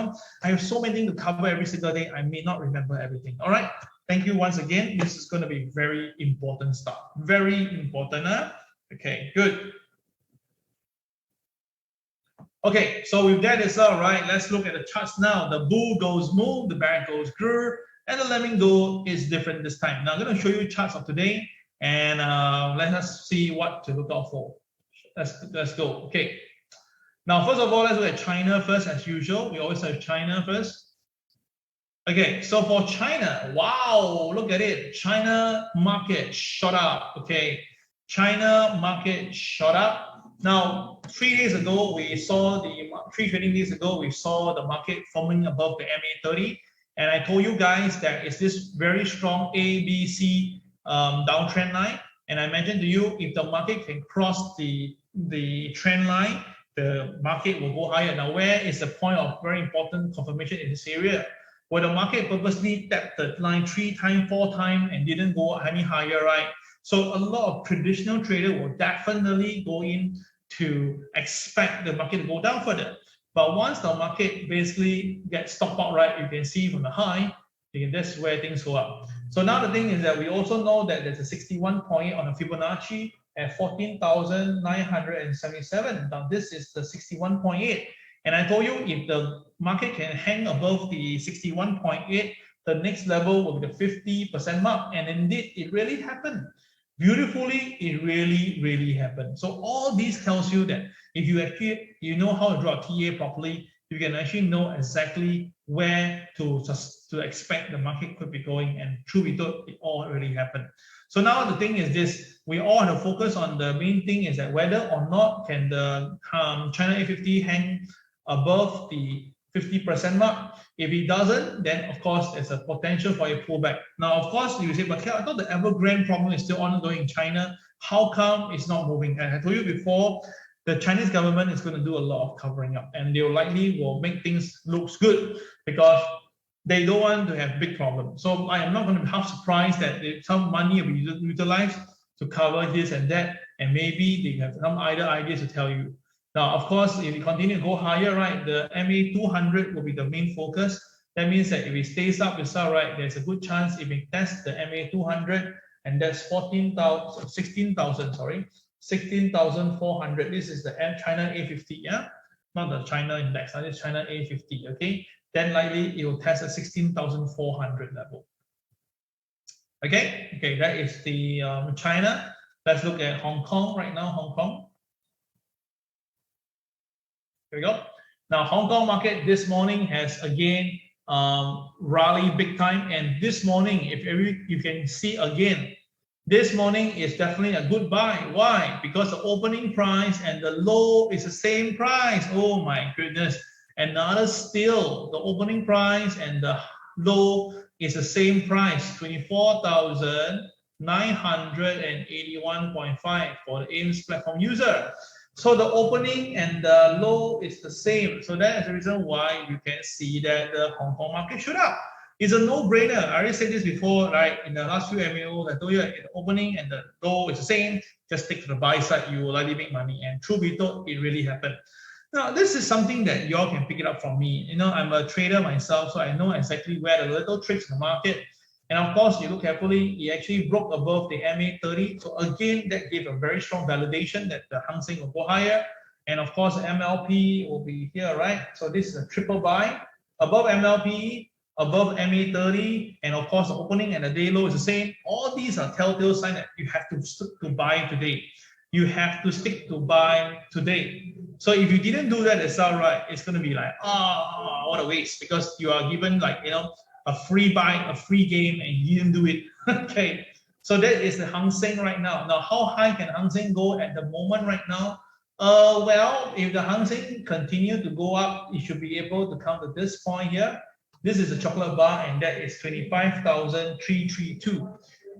I have so many things to cover every single day. I may not remember everything. All right, thank you once again. This is going to be very important stuff. Very important. Okay, good. Okay, so with that is all right. Let's look at the charts now. The bull goes moo, the bear goes grrr, and the flamingo is different this time. Now I'm going to show you charts of today, and let us see what to look out for. Let's go. Okay. Now, first of all, let's look at China first, as usual. We always have China first. Okay, so for China, wow, look at it. China market shot up. Okay, China market shot up. Now, 3 days ago, we saw the 3 trading days ago, we saw the market forming above the MA30. And I told you guys that it's this very strong ABC downtrend line. And I mentioned to you, if the market can cross the trend line, the market will go higher. Now, where is the point of very important confirmation in this area? Where the market purposely tapped the line 3 times, 4 times, and didn't go any higher, right? So a lot of traditional traders will definitely go in to expect the market to go down further. But once the market basically gets stopped out, right, you can see from the high, that's where things go up. So now the thing is that we also know that there's a 61.8 on the Fibonacci at 14,977. Now this is the 61.8. And I told you if the market can hang above the 61.8, the next level will be the 50% mark. And indeed, it really happened. Beautifully, it really happened. So all these tells you that if you actually know how to draw a TA properly, you can actually know exactly where to expect the market could be going, and truth be told, it all really happened. So now the thing is this: we all have to focus on the main thing is that whether or not can the China A50 hang above the 50% mark. If it doesn't, then of course there's a potential for a pullback. Now, of course, you say, but I thought the Evergrande problem is still ongoing in China. How come it's not moving? And I told you before, the Chinese government is going to do a lot of covering up, and they will make things look good because they don't want to have big problems. So I am not going to be half surprised that some money will be utilized to cover this and that, and maybe they have some other ideas to tell you. Now, of course, if we continue to go higher, right, the MA 200 will be the main focus. That means that if it stays up itself, right, there's a good chance if it tests the MA 200, and that's 16,400. This is the China A50, yeah, not the China index. This is China A50. Okay, then likely it will test the 16,400 level. Okay, that is the China. Let's look at Hong Kong right now. Hong Kong. Here we go. Now, Hong Kong market this morning has again rallied big time, and this morning, if you can see again, this morning is definitely a good buy. Why? Because the opening price and the low is the same price. Oh my goodness. Another still, the opening price and the low is the same price, 24,981.5 for the AIMS platform user. So the opening and the low is the same. So that is the reason why you can see that the Hong Kong market shoot up. It's a no-brainer. I already said this before, right? In the last few MAOs, I told you the opening and the low is the same. Just stick to the buy side, you will likely make money. And truth be told, it really happened. Now, this is something that y'all can pick it up from me. You know, I'm a trader myself, so I know exactly where the little tricks in the market. And of course, you look carefully, it actually broke above the MA 30. So again, that gave a very strong validation that the Hang Seng will go higher. And of course, MLP will be here, right? So this is a triple buy above MLP, above MA 30, and of course the opening and the day low is the same. All these are telltale signs that you have to stick to buy today. You have to stick to buy today. So if you didn't do that itself, right, it's going to be like, oh, what a waste, because you are given like, you know, a free buy, a free game, and you didn't do it. Okay, so that is the Hang Seng right now. Now, how high can Hang Seng go at the moment right now? Well, if the Hang Seng continue to go up, it should be able to come to this point here. This is a chocolate bar, and that is 25,332.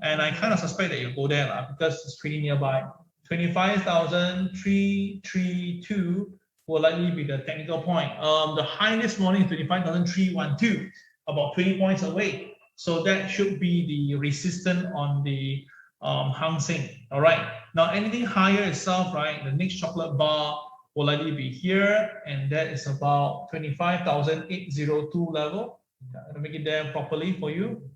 And I kind of suspect that you'll go there because it's pretty nearby. 25,332 will likely be the technical point. The high this morning is 25,312, about 20 points away. So that should be the resistance on the Hang Seng. All right. Now, anything higher itself, right? The next chocolate bar will likely be here, and that is about 25,802 level. I'll make it there properly for you.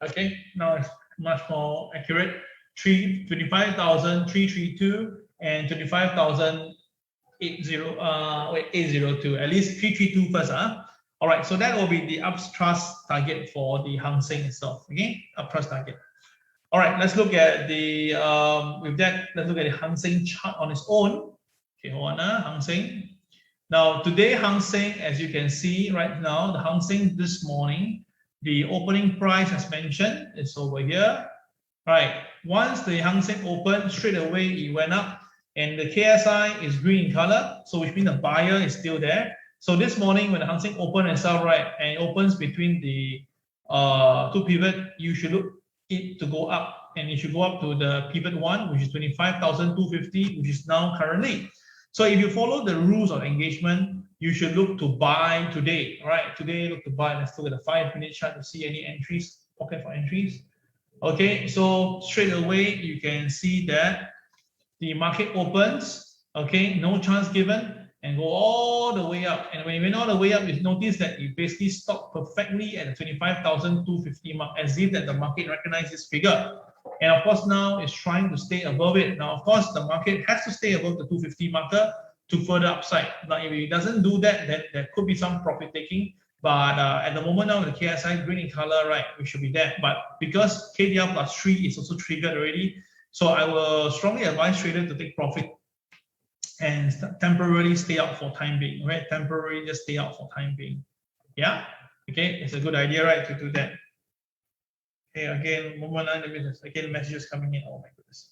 Okay, now it's much more accurate. 25,332 and 25,802. At least 332 first, huh? All right, so that will be the upthrust target for the Hang Seng itself. Okay, upthrust target. All right, let's look at the with that. Let's look at the Hang Seng chart on its own. Okay, hold on, Hang Seng. Now today Hang Seng, as you can see right now, the Hang Seng this morning, the opening price as mentioned is over here. All right, once the Hang Seng opened, straight away it went up, and the KSI is green in color, so which means the buyer is still there. So this morning when the Hang Seng opened itself, right, and it opens between the two pivot, you should look it to go up, and it should go up to the pivot one, which is 25,250, which is now currently. So if you follow the rules of engagement, you should look to buy today. All right, today look to buy. Let's look at the 5-minute chart to see any entries, pocket for entries. Okay, so straight away you can see that the market opens, okay, no chance given, and go all the way up. And when you went all the way up, you notice that it basically stopped perfectly at the 25,250 mark, as if that the market recognized this figure. And of course, now it's trying to stay above it. Now, of course, the market has to stay above the 250 marker to further upside. Now, if it doesn't do that, then there could be some profit taking. But at the moment now, the KSI green in color, right, we should be there. But because KDR plus 3 is also triggered already, so I will strongly advise traders to take profit and temporarily stay out for time being, right? Temporarily just stay out for time being. Yeah, okay, it's a good idea, right, to do that. Okay, again, moment, again, messages coming in. Oh my goodness.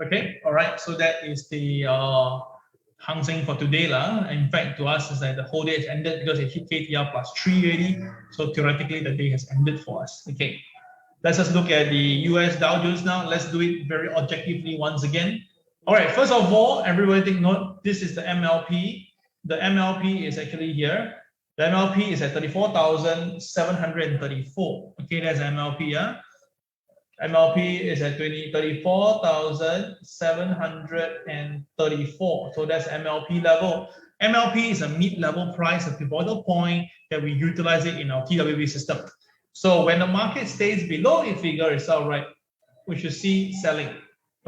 Okay, all right. So that is the Hang Seng for today lah. In fact, to us, is that the whole day has ended because it hit KTR plus 3 already. So theoretically, the day has ended for us. Okay, let's just look at the US Dow Jones now. Let's do it very objectively once again. All right, first of all, everybody take note. This is the MLP. The MLP is actually here. The MLP is at 34,734. Okay, that's MLP. Yeah. MLP is at 34,734. So that's MLP level. MLP is a mid-level price, a pivotal point that we utilize it in our TWB system. So when the market stays below the figure itself, right, we should see selling.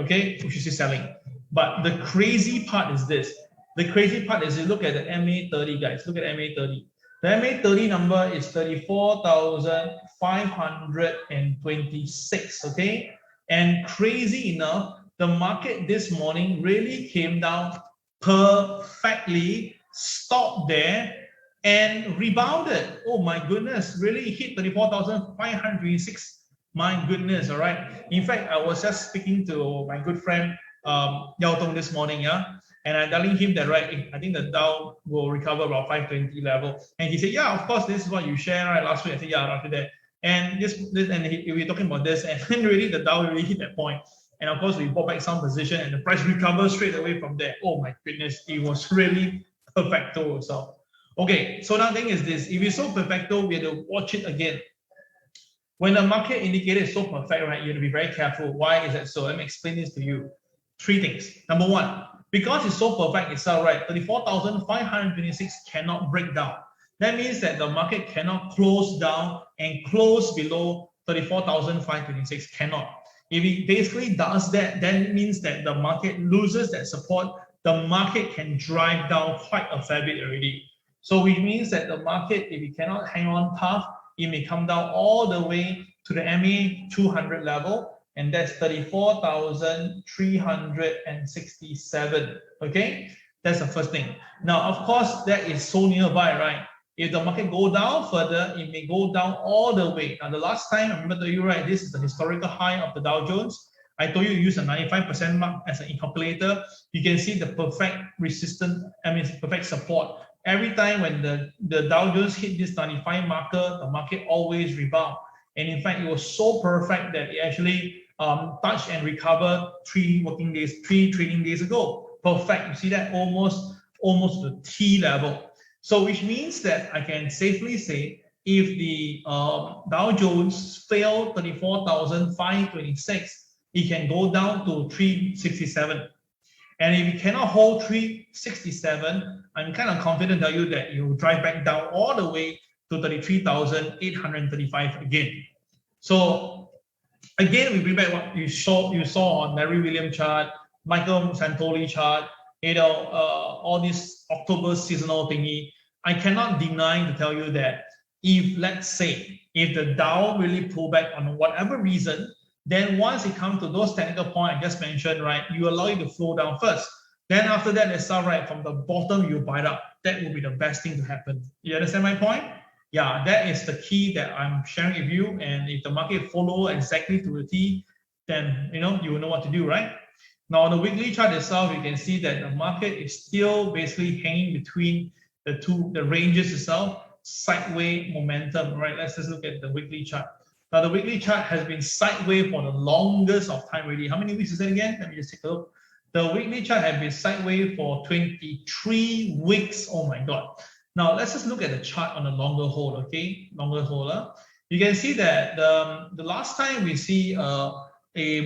Okay, we should see selling. But the crazy part is this. The crazy part is you look at the MA30, guys. Look at MA30. The MA30 number is 34,526, okay? And crazy enough, the market this morning really came down perfectly, stopped there, and rebounded. Oh my goodness, really hit 34,526. My goodness, all right? In fact, I was just speaking to my good friend, Yao Tong this morning, yeah? And I'm telling him that, right, I think the Dow will recover about 520 level. And he said, yeah, of course, this is what you shared, right, last week. I said, yeah, after that. And we were talking about this, and then really the Dow really hit that point. And of course, we bought back some position, and the price recovered straight away from there. Oh my goodness, it was really perfecto. So, okay, so now the thing is this, if it's so perfecto, we have to watch it again. When the market indicator is so perfect, right, you have to be very careful. Why is that so? Let me explain this to you. 3 things. Number 1, because it's so perfect itself, right, 34,526 cannot break down. That means that the market cannot close down and close below 34,526, cannot. If it basically does that, then it means that the market loses that support. The market can drive down quite a fair bit already. So which means that the market, if it cannot hang on tough, it may come down all the way to the MA 200 level. And that's 34,367. Okay, that's the first thing. Now, of course, that is so nearby, right? If the market go down further, it may go down all the way. Now, the last time, I remember to you, right, this is the historical high of the Dow Jones. I told you use a 95% mark as an calculator. You can see the perfect resistance, perfect support. Every time when the Dow Jones hit this 95 marker, the market always rebound. And in fact, it was so perfect that it actually touch and recover 3 working days, 3 trading days ago. Perfect. You see that almost the T level. So which means that I can safely say if the Dow Jones fail 34,526, it can go down to 367. And if it cannot hold 367, I'm kind of confident to tell you that it will drive back down all the way to 33,835 again. So again, we bring back what you saw on Larry Williams chart, Michael Santoli chart, all this October seasonal thingy. I cannot deny to tell you that if, let's say, if the Dow really pull back on whatever reason, then once it comes to those technical points I just mentioned, right, you allow it to flow down first. Then after that, it's all right, from the bottom, you buy it up. That will be the best thing to happen. You understand my point? Yeah, that is the key that I'm sharing with you. And if the market follow exactly to the T, then you will know what to do, right? Now, on the weekly chart itself, you can see that the market is still basically hanging between the ranges itself, sideways momentum, right? Let's just look at the weekly chart. Now, the weekly chart has been sideways for the longest of time already. How many weeks is that again? Let me just take a look. The weekly chart has been sideways for 23 weeks. Oh my God. Now, let's just look at the chart on a longer hold, okay? Longer hold. You can see that the last time we see a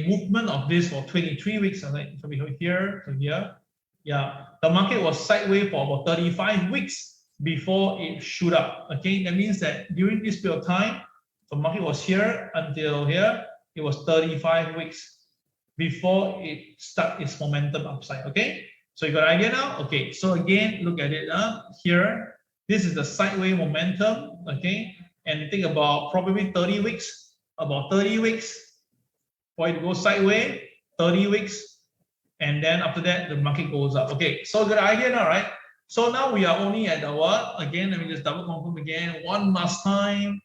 movement of this for 23 weeks, right? So we go here to here. Yeah, the market was sideways for about 35 weeks before it shoot up. Okay, that means that during this period of time, the market was here until here. It was 35 weeks before it start its momentum upside. Okay, so you got an idea now. Okay, so again, look at it. Here, this is the sideways momentum. Okay, and think about probably 30 weeks. About 30 weeks. For it to go sideways, 30 weeks, and then after that, the market goes up. Okay, so good idea now, right? So now we are only at the what? Again, let me just double confirm again. One last time.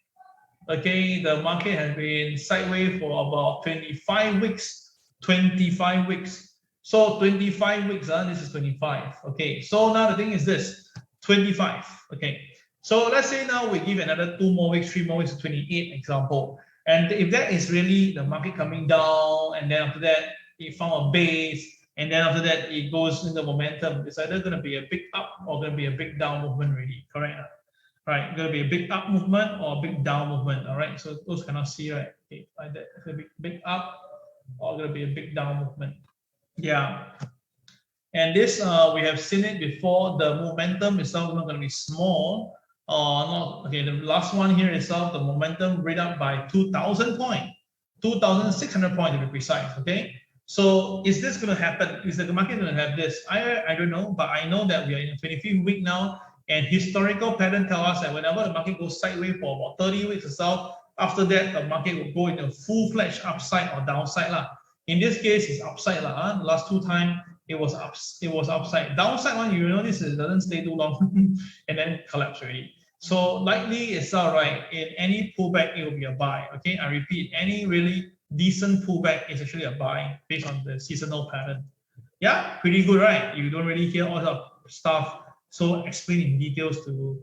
Okay, the market has been sideways for about 25 weeks. 25 weeks. So 25 weeks, this is 25. Okay, so now the thing is this, 25. Okay, so let's say now we give another 2 more weeks, 3 more weeks, 28 example. And if that is really the market coming down, and then after that, it found a base, and then after that, it goes into momentum, it's either going to be a big up or going to be a big down movement, really, correct? Right, going to be a big up movement or a big down movement, all right? So those cannot see, right? Okay, like that, it's going to be big up or going to be a big down movement. Yeah. And this, we have seen it before, the momentum itself is not going to be small. Not okay. The last one here itself, the momentum read up by 2,000 points, 2,600 points to be precise. Okay, so is this going to happen? Is the market going to have this? I don't know, but I know that we are in a 25th week now, and historical pattern tell us that whenever the market goes sideways for about 30 weeks or so, after that the market will go into full-fledged upside or downside lah. In this case, it's upside lah. The last 2 times it was upside. Downside one, you notice it doesn't stay too long and then collapse already. So likely it's all right. In any pullback, it will be a buy. Okay, I repeat, any really decent pullback is actually a buy based on the seasonal pattern. Yeah, pretty good, right? You don't really hear all that stuff so explained in details to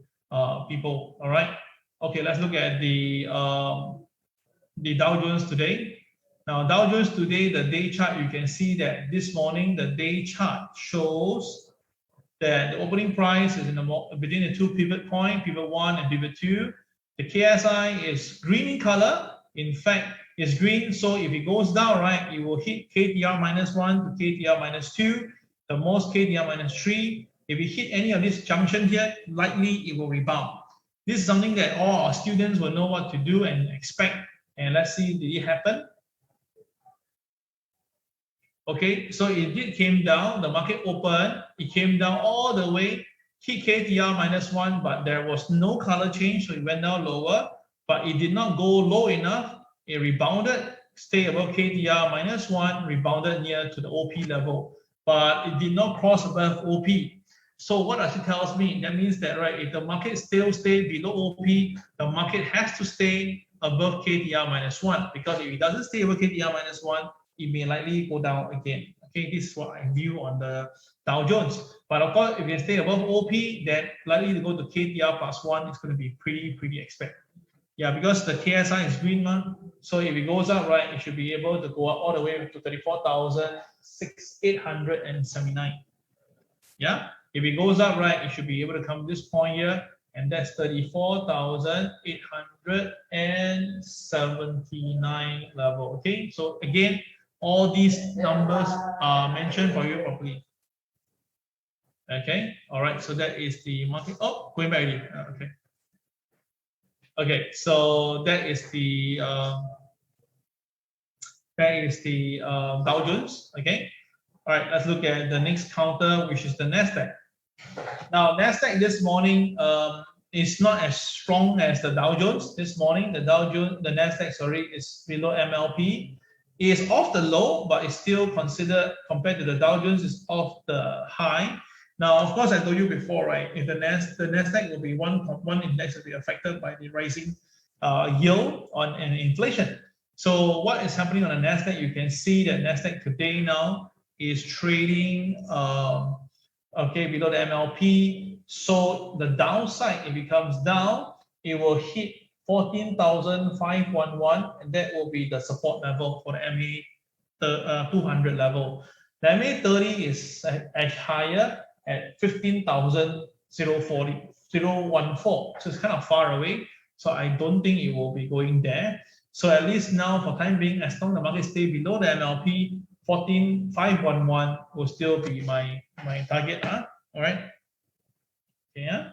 people. All right. Okay, let's look at the Dow Jones today. Now, Dow Jones today, the day chart, you can see that this morning, the day chart shows that the opening price is in between the 2 pivot point, pivot 1 and pivot 2. The KSI is green in color. In fact, it's green. So if it goes down, right, it will hit KTR -1 to KTR -2, the most KTR -3. If it hit any of this junction here, likely it will rebound. This is something that all our students will know what to do and expect. And let's see, did it happen? Okay, so it did came down, the market opened, it came down all the way, hit KTR -1, but there was no color change, so it went down lower, but it did not go low enough, it rebounded, stayed above KTR -1, rebounded near to the OP level, but it did not cross above OP. So what does it tell me? That means that, right, if the market still stays below OP, the market has to stay above KTR -1, because if it doesn't stay above KTR -1, it may likely go down again. Okay, this is what I view on the Dow Jones. But of course, if you stay above OP, then likely to go to KTR +1, it's going to be pretty expected. Yeah, because the KSI is green one. So if it goes up, right, it should be able to go up all the way to 34,879. Yeah, if it goes up, right, it should be able to come to this point here, and that's 34,879 level. Okay, so again, all these numbers are mentioned for you properly. Okay, all right, so that is the market. Oh, going back again. Okay. Okay, so that is the Dow Jones. Okay, all right, let's look at the next counter, which is the Nasdaq. Now, Nasdaq this morning is not as strong as the Dow Jones. This morning, the Nasdaq, sorry, is below MLP. It is off the low, but it's still considered, compared to the Dow Jones, is off the high. Now, of course, I told you before, right? If the Nasdaq will be one index will be affected by the rising yield and inflation. So what is happening on the Nasdaq? You can see that Nasdaq today now is trading okay below the MLP. So the downside, if it comes down, it will hit 14,511, and that will be the support level for the MA 200 level. The MA 30 is edge higher at 15,014. So it's kind of far away. So I don't think it will be going there. So at least now, for time being, as long as the market stay below the MLP, 14,511 will still be my target. All right. Yeah.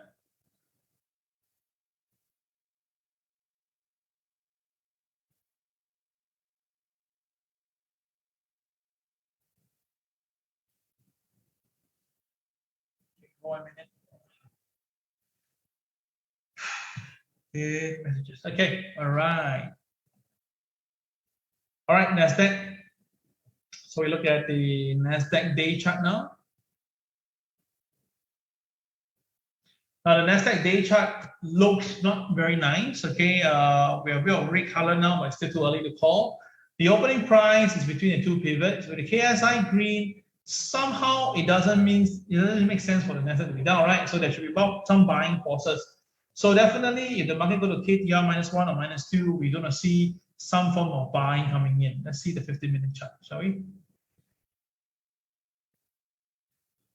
One minute. Okay, messages. Okay, all right. All right, Nasdaq. So we look at the Nasdaq day chart now. Now the Nasdaq day chart looks not very nice. Okay, we are a bit of red color now, but it's still too early to call. The opening price is between the two pivots. With the KSI green, somehow it doesn't make sense for the Nasdaq to be down, right? So there should be some buying forces. So definitely, if the market go to KTR -1 or -2, we're going to see some form of buying coming in. Let's see the 15-minute chart, shall we?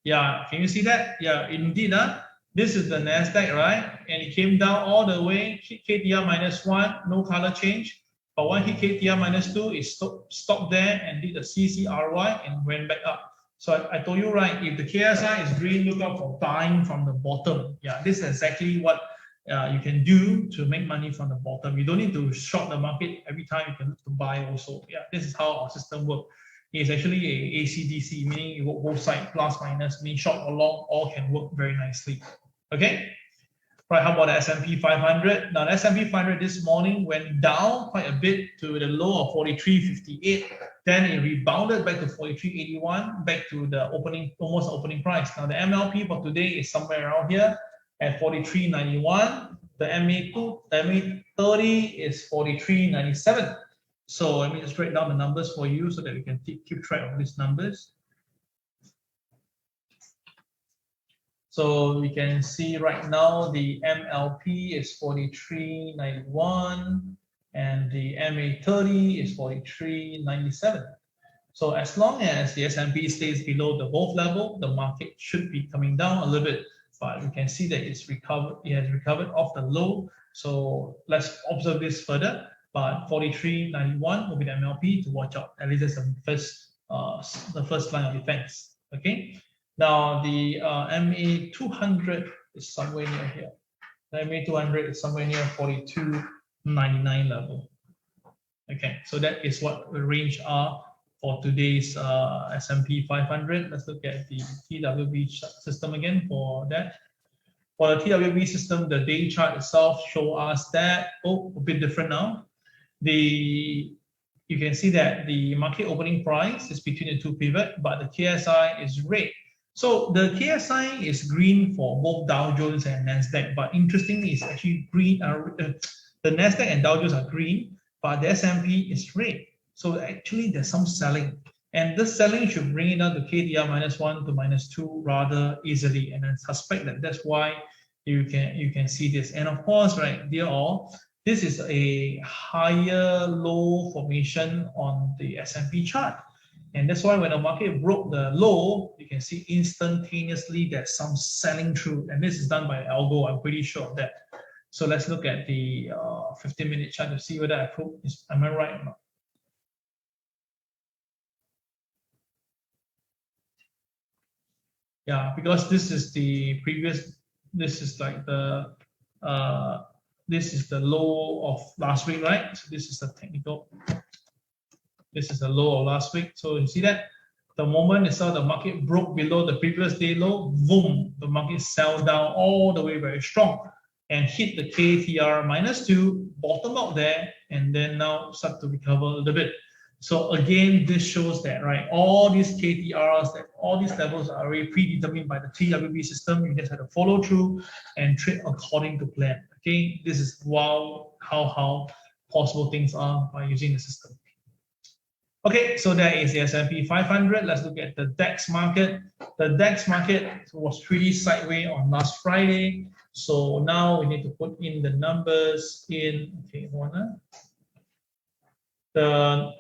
Yeah, can you see that? Yeah, indeed. This is the Nasdaq, right? And it came down all the way, hit KTR -1, no color change. But when hit KTR -2, it stopped there and did a CCRY and went back up. So I told you, right, if the KSI is green, look out for buying from the bottom. Yeah, this is exactly what you can do to make money from the bottom. You don't need to short the market every time. You can look to buy also. Yeah, this is how our system works. It's actually a AC/DC, meaning you work both sides, plus minus, meaning short or long, all can work very nicely. Okay. Right, how about the S&P 500? Now, the S&P 500 this morning went down quite a bit to the low of 43.58. Then it rebounded back to 43.81, back to the almost opening price. Now, the MLP for today is somewhere around here at 43.91. The MA 30 is 43.97. So let me just break down the numbers for you so that we can keep track of these numbers. So we can see right now the MLP is 43.91 and the MA 30 is 43.97. So as long as the S&P stays below the both level, the market should be coming down a little bit. But we can see that it's recovered. It has recovered off the low. So let's observe this further. But 43.91 will be the MLP to watch out. At least that's the first line of defense. Okay. Now the MA 200 is somewhere near here. The MA 200 is somewhere near 42.99 level. Okay, so that is what the range are for today's S&P 500. Let's look at the TWB system again for that. For the TWB system, the day chart itself shows us that, a bit different now. You can see that the market opening price is between the two pivot, but the KSI is red. So the KSI is green for both Dow Jones and Nasdaq, but interestingly, it's actually green. The Nasdaq and Dow Jones are green, but the S&P is red. So actually, there's some selling, and this selling should bring it down to KTR -1 to -2 rather easily. And I suspect that that's why you can see this. And of course, right, dear all, this is a higher low formation on the S&P chart. And that's why when the market broke the low, you can see instantaneously there's some selling through. And this is done by algo, I'm pretty sure of that. So let's look at the 15-minute chart to see whether am I right or not. Yeah, because this is the previous, this is like the, this is the low of last week, right? So this is the technical. This is the low of last week. So you see that the moment itself, the market broke below the previous day low, boom, the market sell down all the way very strong and hit the KTR -2, bottom out there, and then now start to recover a little bit. So again, this shows that, right, all these KTRs, that all these levels are already predetermined by the TWB system. You just have to follow through and trade according to plan. Okay, this is how possible things are by using the system. Okay, so that is the S&P 500. Let's look at the DAX market. The DAX market was pretty sideways on last Friday. So now we need to put in the numbers in. Okay, the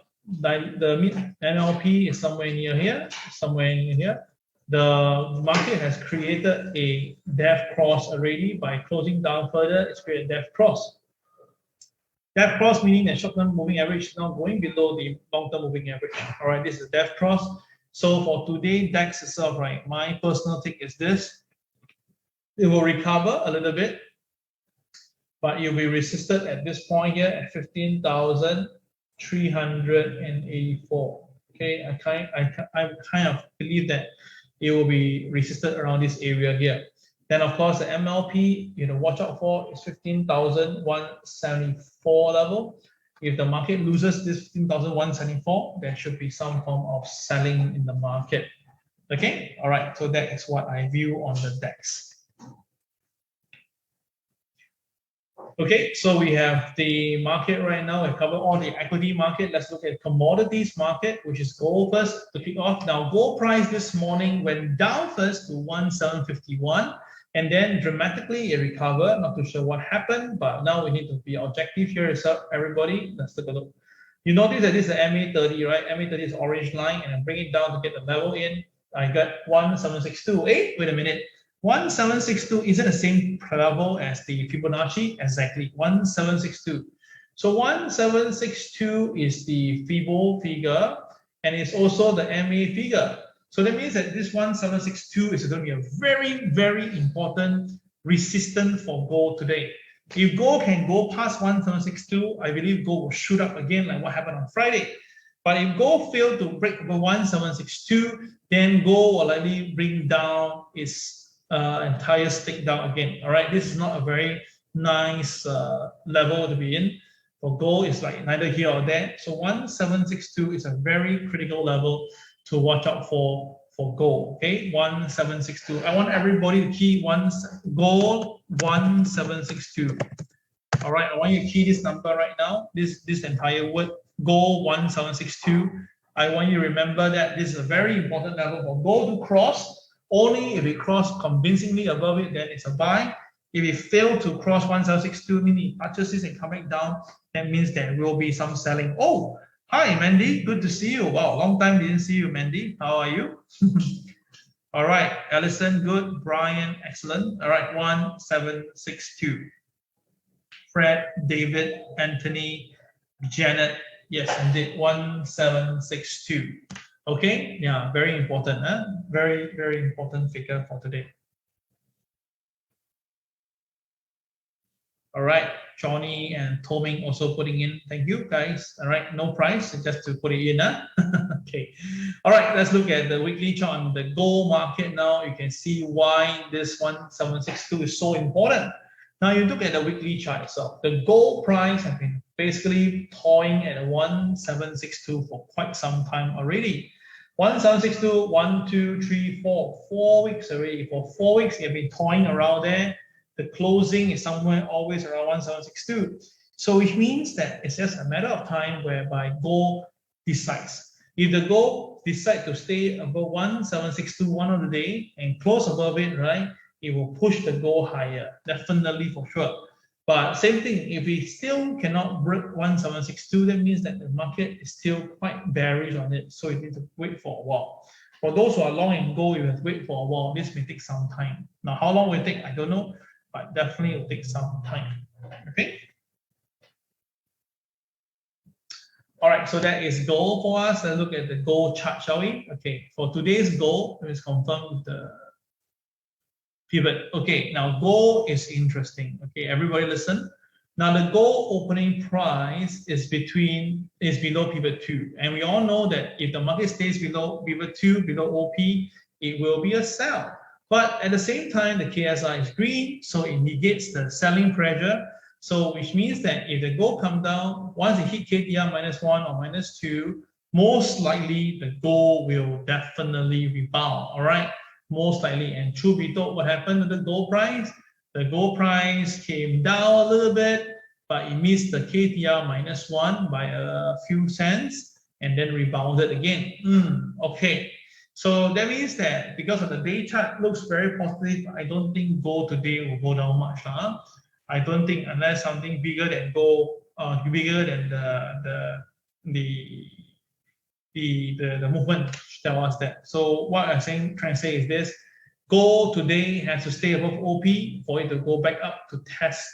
mid NLP is somewhere near here, somewhere near here. The market has created a death cross already. By closing down further, it's created a death cross. Death cross meaning that short-term moving average is now going below the long-term moving average. All right, this is death cross. So for today, DAX itself, right, my personal take is this. It will recover a little bit, but it will be resisted at this point here at 15,384. Okay, I kind of believe that it will be resisted around this area here. Then of course the MLP, watch out for is 15,174 level. If the market loses this 15,174, there should be some form of selling in the market. Okay, all right. So that is what I view on the DAX. Okay, so we have the market right now. I covered all the equity market. Let's look at commodities market, which is gold first to kick off. Now, gold price this morning went down first to 1751, and then dramatically it recovered. Not too sure what happened, but now we need to be objective here. Everybody, let's take a look. You notice that this is the MA30, right? MA30 is orange line, and I bring it down to get the level in. I got 1762. Hey, wait a minute. 1762 isn't the same level as the Fibonacci, exactly 1762. So 1762 is the Fibo figure, and it's also the MA figure. So that means that this 1762 is going to be a very, very important resistance for gold today. If gold can go past 1762, I believe gold will shoot up again like what happened on Friday. But if gold failed to break over 1762, then gold will likely bring down its entire stick down again. All right, this is not a very nice level to be in. For gold, it's like neither here or there. So 1762 is a very critical level to watch out for gold. Okay, 1762. I want everybody to key gold 1762. All right, I want you to key this number right now. This entire word gold 1762. I want you to remember that this is a very important level for gold to cross. Only if it crossed convincingly above it, then it's a buy. If it failed to cross 1762, meaning purchases and coming down, that means there will be some selling. Oh, hi, Mandy. Good to see you. Wow, long time didn't see you, Mandy. How are you? All right, Allison, good. Brian, excellent. All right, 1762. Fred, David, Anthony, Janet. Yes, indeed, 1762. Okay, yeah, very important, huh? Very, very important figure for today. All right, Johnny and Toming also putting in. Thank you, guys. All right, no price, just to put it in, huh? Okay. All right, let's look at the weekly chart on the gold market now. You can see why this 1762 is so important. Now you look at the weekly chart itself. The gold price has been basically toying at 1762 for quite some time already. 1762, 1, 2, 3, 4, 4 weeks already. For 4 weeks, you've been toying around there. The closing is somewhere always around 1762. So which means that it's just a matter of time whereby gold decides. If the gold decides to stay above 1762 one of the day and close above it, right, it will push the gold higher, definitely for sure. But same thing, if we still cannot break 1762, that means that the market is still quite bearish on it. So you need to wait for a while. For those who are long in gold, you have to wait for a while. This may take some time. Now, how long will it take? I don't know, but definitely it will take some time. Okay. All right, so that is gold for us. Let's look at the gold chart, shall we? Okay, for today's gold, let's confirm with the pivot. Okay, now gold is interesting. Okay, everybody listen. Now the gold opening price is below pivot 2. And we all know that if the market stays below pivot 2, below OP, it will be a sell. But at the same time, the KSI is green, so it negates the selling pressure. So which means that if the gold come down, once it hit KTR -1 or -2, most likely the gold will definitely rebound. All right. Most likely. And truth be told, what happened to the gold price? The gold price came down a little bit, but it missed the KTR -1 by a few cents. and then rebounded again. Okay. So that means that because of the day chart looks very positive, I don't think gold today will go down much. I don't think unless something bigger than gold, bigger than the movement tell us that. So what I'm trying to say is this: gold today has to stay above OP for it to go back up to test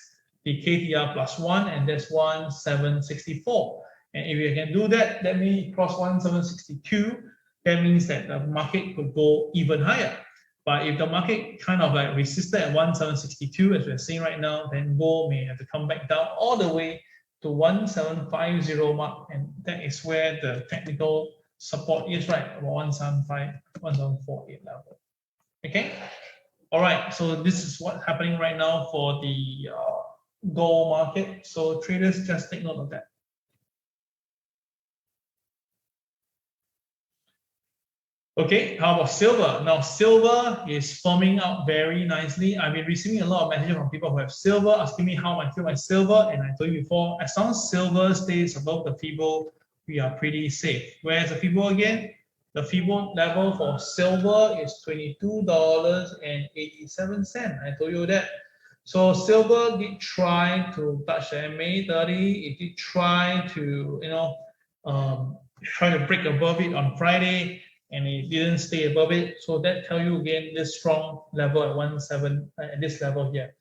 the KTR +1, and that's 1764. And if you can do that, that means cross 1762. That means that the market could go even higher. But if the market kind of like resisted at 1762, as we're seeing right now, then gold may have to come back down all the way to 1750 mark, and that is where the technical support is, right? About 175, 1748 level. Okay. All right. So this is what's happening right now for the gold market. So traders, just take note of that. Okay, how about silver? Now, silver is forming out very nicely. I've been receiving a lot of messages from people who have silver, asking me how I feel my silver. And I told you before, as long as silver stays above the FIBO, we are pretty safe. Where's the FIBO again? The FIBO level for silver is $22.87. I told you that. So silver did try to touch the MA30. It did try to, try to break above it on Friday, and it didn't stay above it. So that tells you again this strong level at 17 at this level here.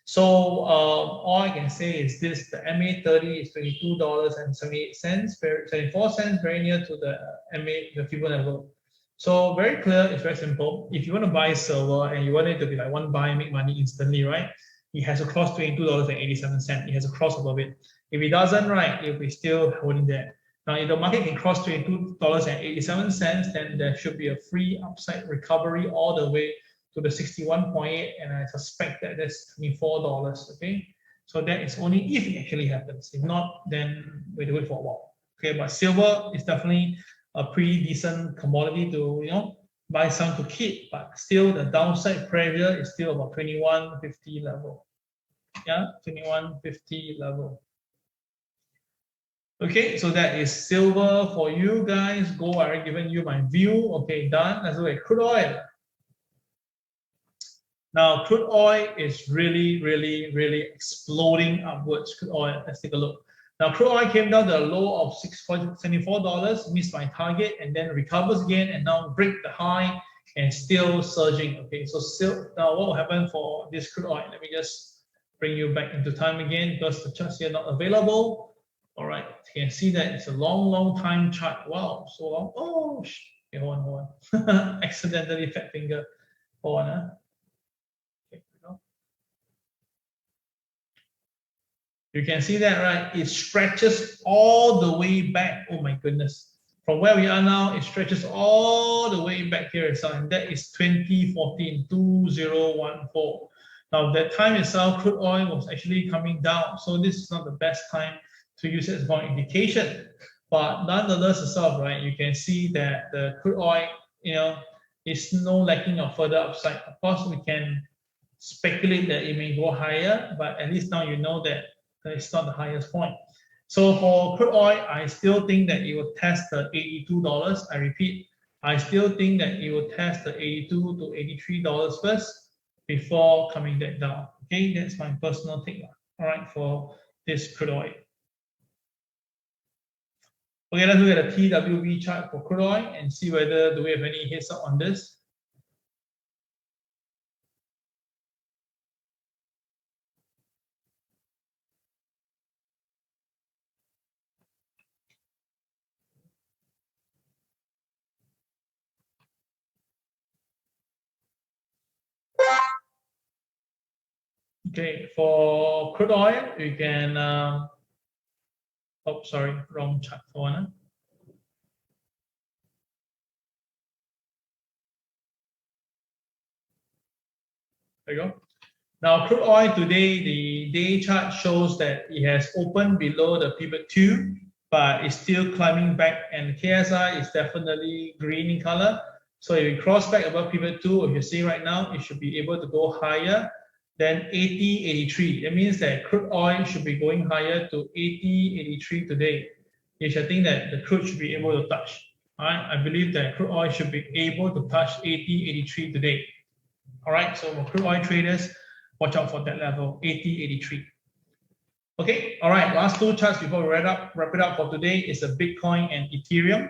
So all I can say is this: the MA30 is $22.78, 74 cents, very near to the the FIBO level. So very clear, it's very simple. If you want to buy silver and you want it to be like one buy, make money instantly, right? It has to cross $22.87. It has to cross above it. If it doesn't, right, it will be still holding there. Now, if the market can cross $22.87, then there should be a free upside recovery all the way to the 61.8, and I suspect that that's $24. Okay, so that is only if it actually happens. If not, then we wait for a while. Okay, but silver is definitely a pretty decent commodity to buy some to keep, but still the downside pressure is still about 2150 level. Yeah, 2150 level. Okay, so that is silver for you guys. Gold, I already given you my view. Okay, done. Let's look at crude oil. Now, crude oil is really, really, really exploding upwards. Crude oil, let's take a look. Now, crude oil came down to a low of $6.74, missed my target, and then recovers again, and now break the high and still surging. Okay, so still, now what will happen for this crude oil? Let me just bring you back into time again because the charts here are not available. All right, you can see that it's a long, long time chart. Wow, so long. Oh, okay, hold on. Accidentally fat finger. Hold on. Okay, you can see that, right? It stretches all the way back. Oh my goodness. From where we are now, it stretches all the way back here itself, and that is 2014, 2014. Now, that time itself, crude oil was actually coming down. So this is not the best time to use it as one indication, but nonetheless itself, right, you can see that the crude oil, is no lacking of further upside. Of course, we can speculate that it may go higher, but at least now you know that it's not the highest point. So for crude oil, I still think that it will test the $82. I repeat, I still think that it will test the $82 to $83 first before coming back down. Okay, that's my personal take. All right, for this crude oil. Okay, let's look at the TWB chart for crude oil and see whether do we have any heads up on this. Okay, for crude oil, we can. Oh, sorry, wrong chart for one. There you go. Now, crude oil today, the day chart shows that it has opened below the pivot 2, but it's still climbing back, and KSI is definitely green in color. So if you cross back above pivot 2, if you see right now, it should be able to go higher than 80.83. That means that crude oil should be going higher to 80.83 today. which I think that the crude should be able to touch. All right, I believe that crude oil should be able to touch 80, 83 today. All right, so for crude oil traders, watch out for that level, 80, 83. Okay, all right, last two charts before we wrap it up for today is the Bitcoin and Ethereum.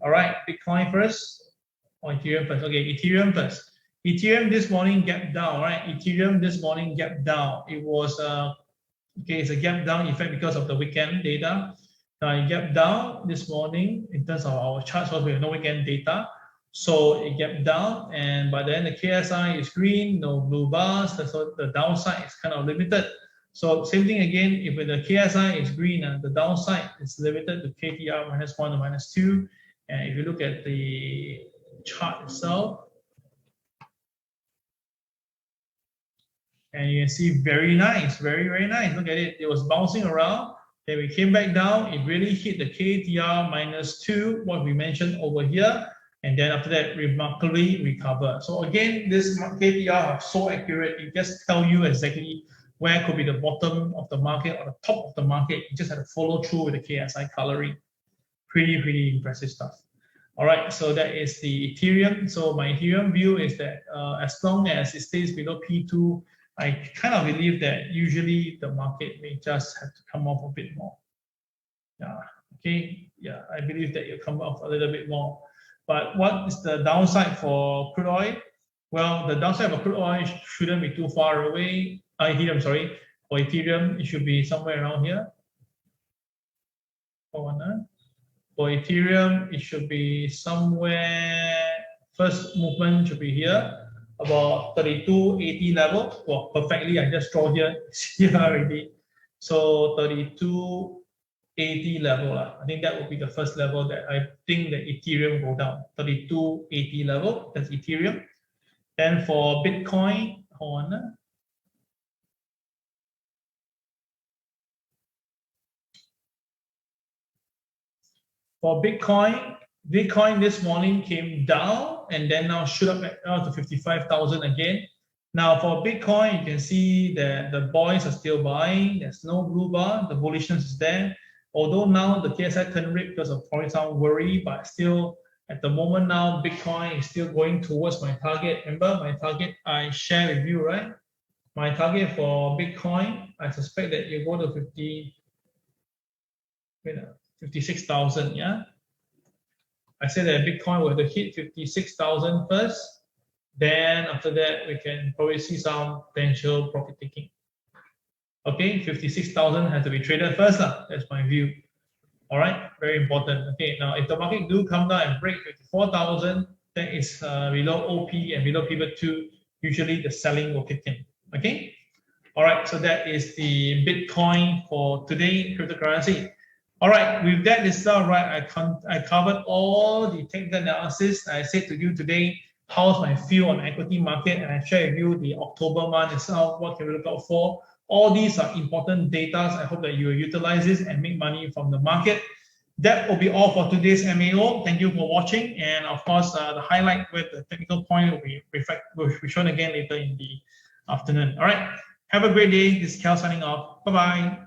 All right, Bitcoin first, or Ethereum first. Okay, Ethereum first. Ethereum this morning gap down, right? Ethereum this morning gap down. It was, okay, it's a gap down effect because of the weekend data. Now it gapped down this morning in terms of our charts, so we have no weekend data. So it gapped down, and by then the KSI is green, no blue bars, so the downside is kind of limited. So same thing again, if the KSI is green, the downside is limited to KTR -1 to -2. And if you look at the chart itself, and you can see very nice, very nice. Look at it, it was bouncing around. Then we came back down, it really hit the KTR -2, what we mentioned over here. And then after that, remarkably recover. So again, this KTR are so accurate, it just tell you exactly where could be the bottom of the market or the top of the market. You just have to follow through with the KSI coloring. Pretty impressive stuff. All right, so that is the Ethereum. So my Ethereum view is that as long as it stays below P2, I kind of believe that usually the market may just have to come off a bit more. Yeah, okay, yeah, I believe that you'll come off a little bit more. But what is the downside for crude oil? Well, the downside for crude oil shouldn't be too far away. Ethereum, sorry. For Ethereum, it should be somewhere around here. For Ethereum, it should be somewhere, first movement should be here, about 3280 level. Well, perfectly, I just draw here, here already. So 3280 level. I think that would be the first level that I think that Ethereum go down. 3280 level, that's Ethereum. Then for Bitcoin, hold on. For Bitcoin, Bitcoin this morning came down and then now shoot up to 55,000 again. Now for Bitcoin, you can see that the boys are still buying. There's no blue bar. The bullishness is there. Although now the KSI turn rate because of probably some worry, but still at the moment now, Bitcoin is still going towards my target. Remember my target I share with you, right? My target for Bitcoin, I suspect that you go to 56,000, yeah? I said that Bitcoin will hit 56,000 first. Then after that, we can probably see some potential profit taking. Okay, 56,000 has to be traded first. That's my view. All right, very important. Okay, now if the market do come down and break 54,000, then it's below OP and below pivot 2, usually the selling will kick in. Okay, all right, so that is the Bitcoin for today, cryptocurrency. All right, with that itself, right, I covered all the technical analysis. I said to you today, how's my view on the equity market, and I share with you the October month itself, what can we look out for. All these are important data. I hope that you will utilize this and make money from the market. That will be all for today's MAO. Thank you for watching. And of course, the highlight with the technical point will be shown again later in the afternoon. All right, have a great day. This is Kel signing off. Bye-bye.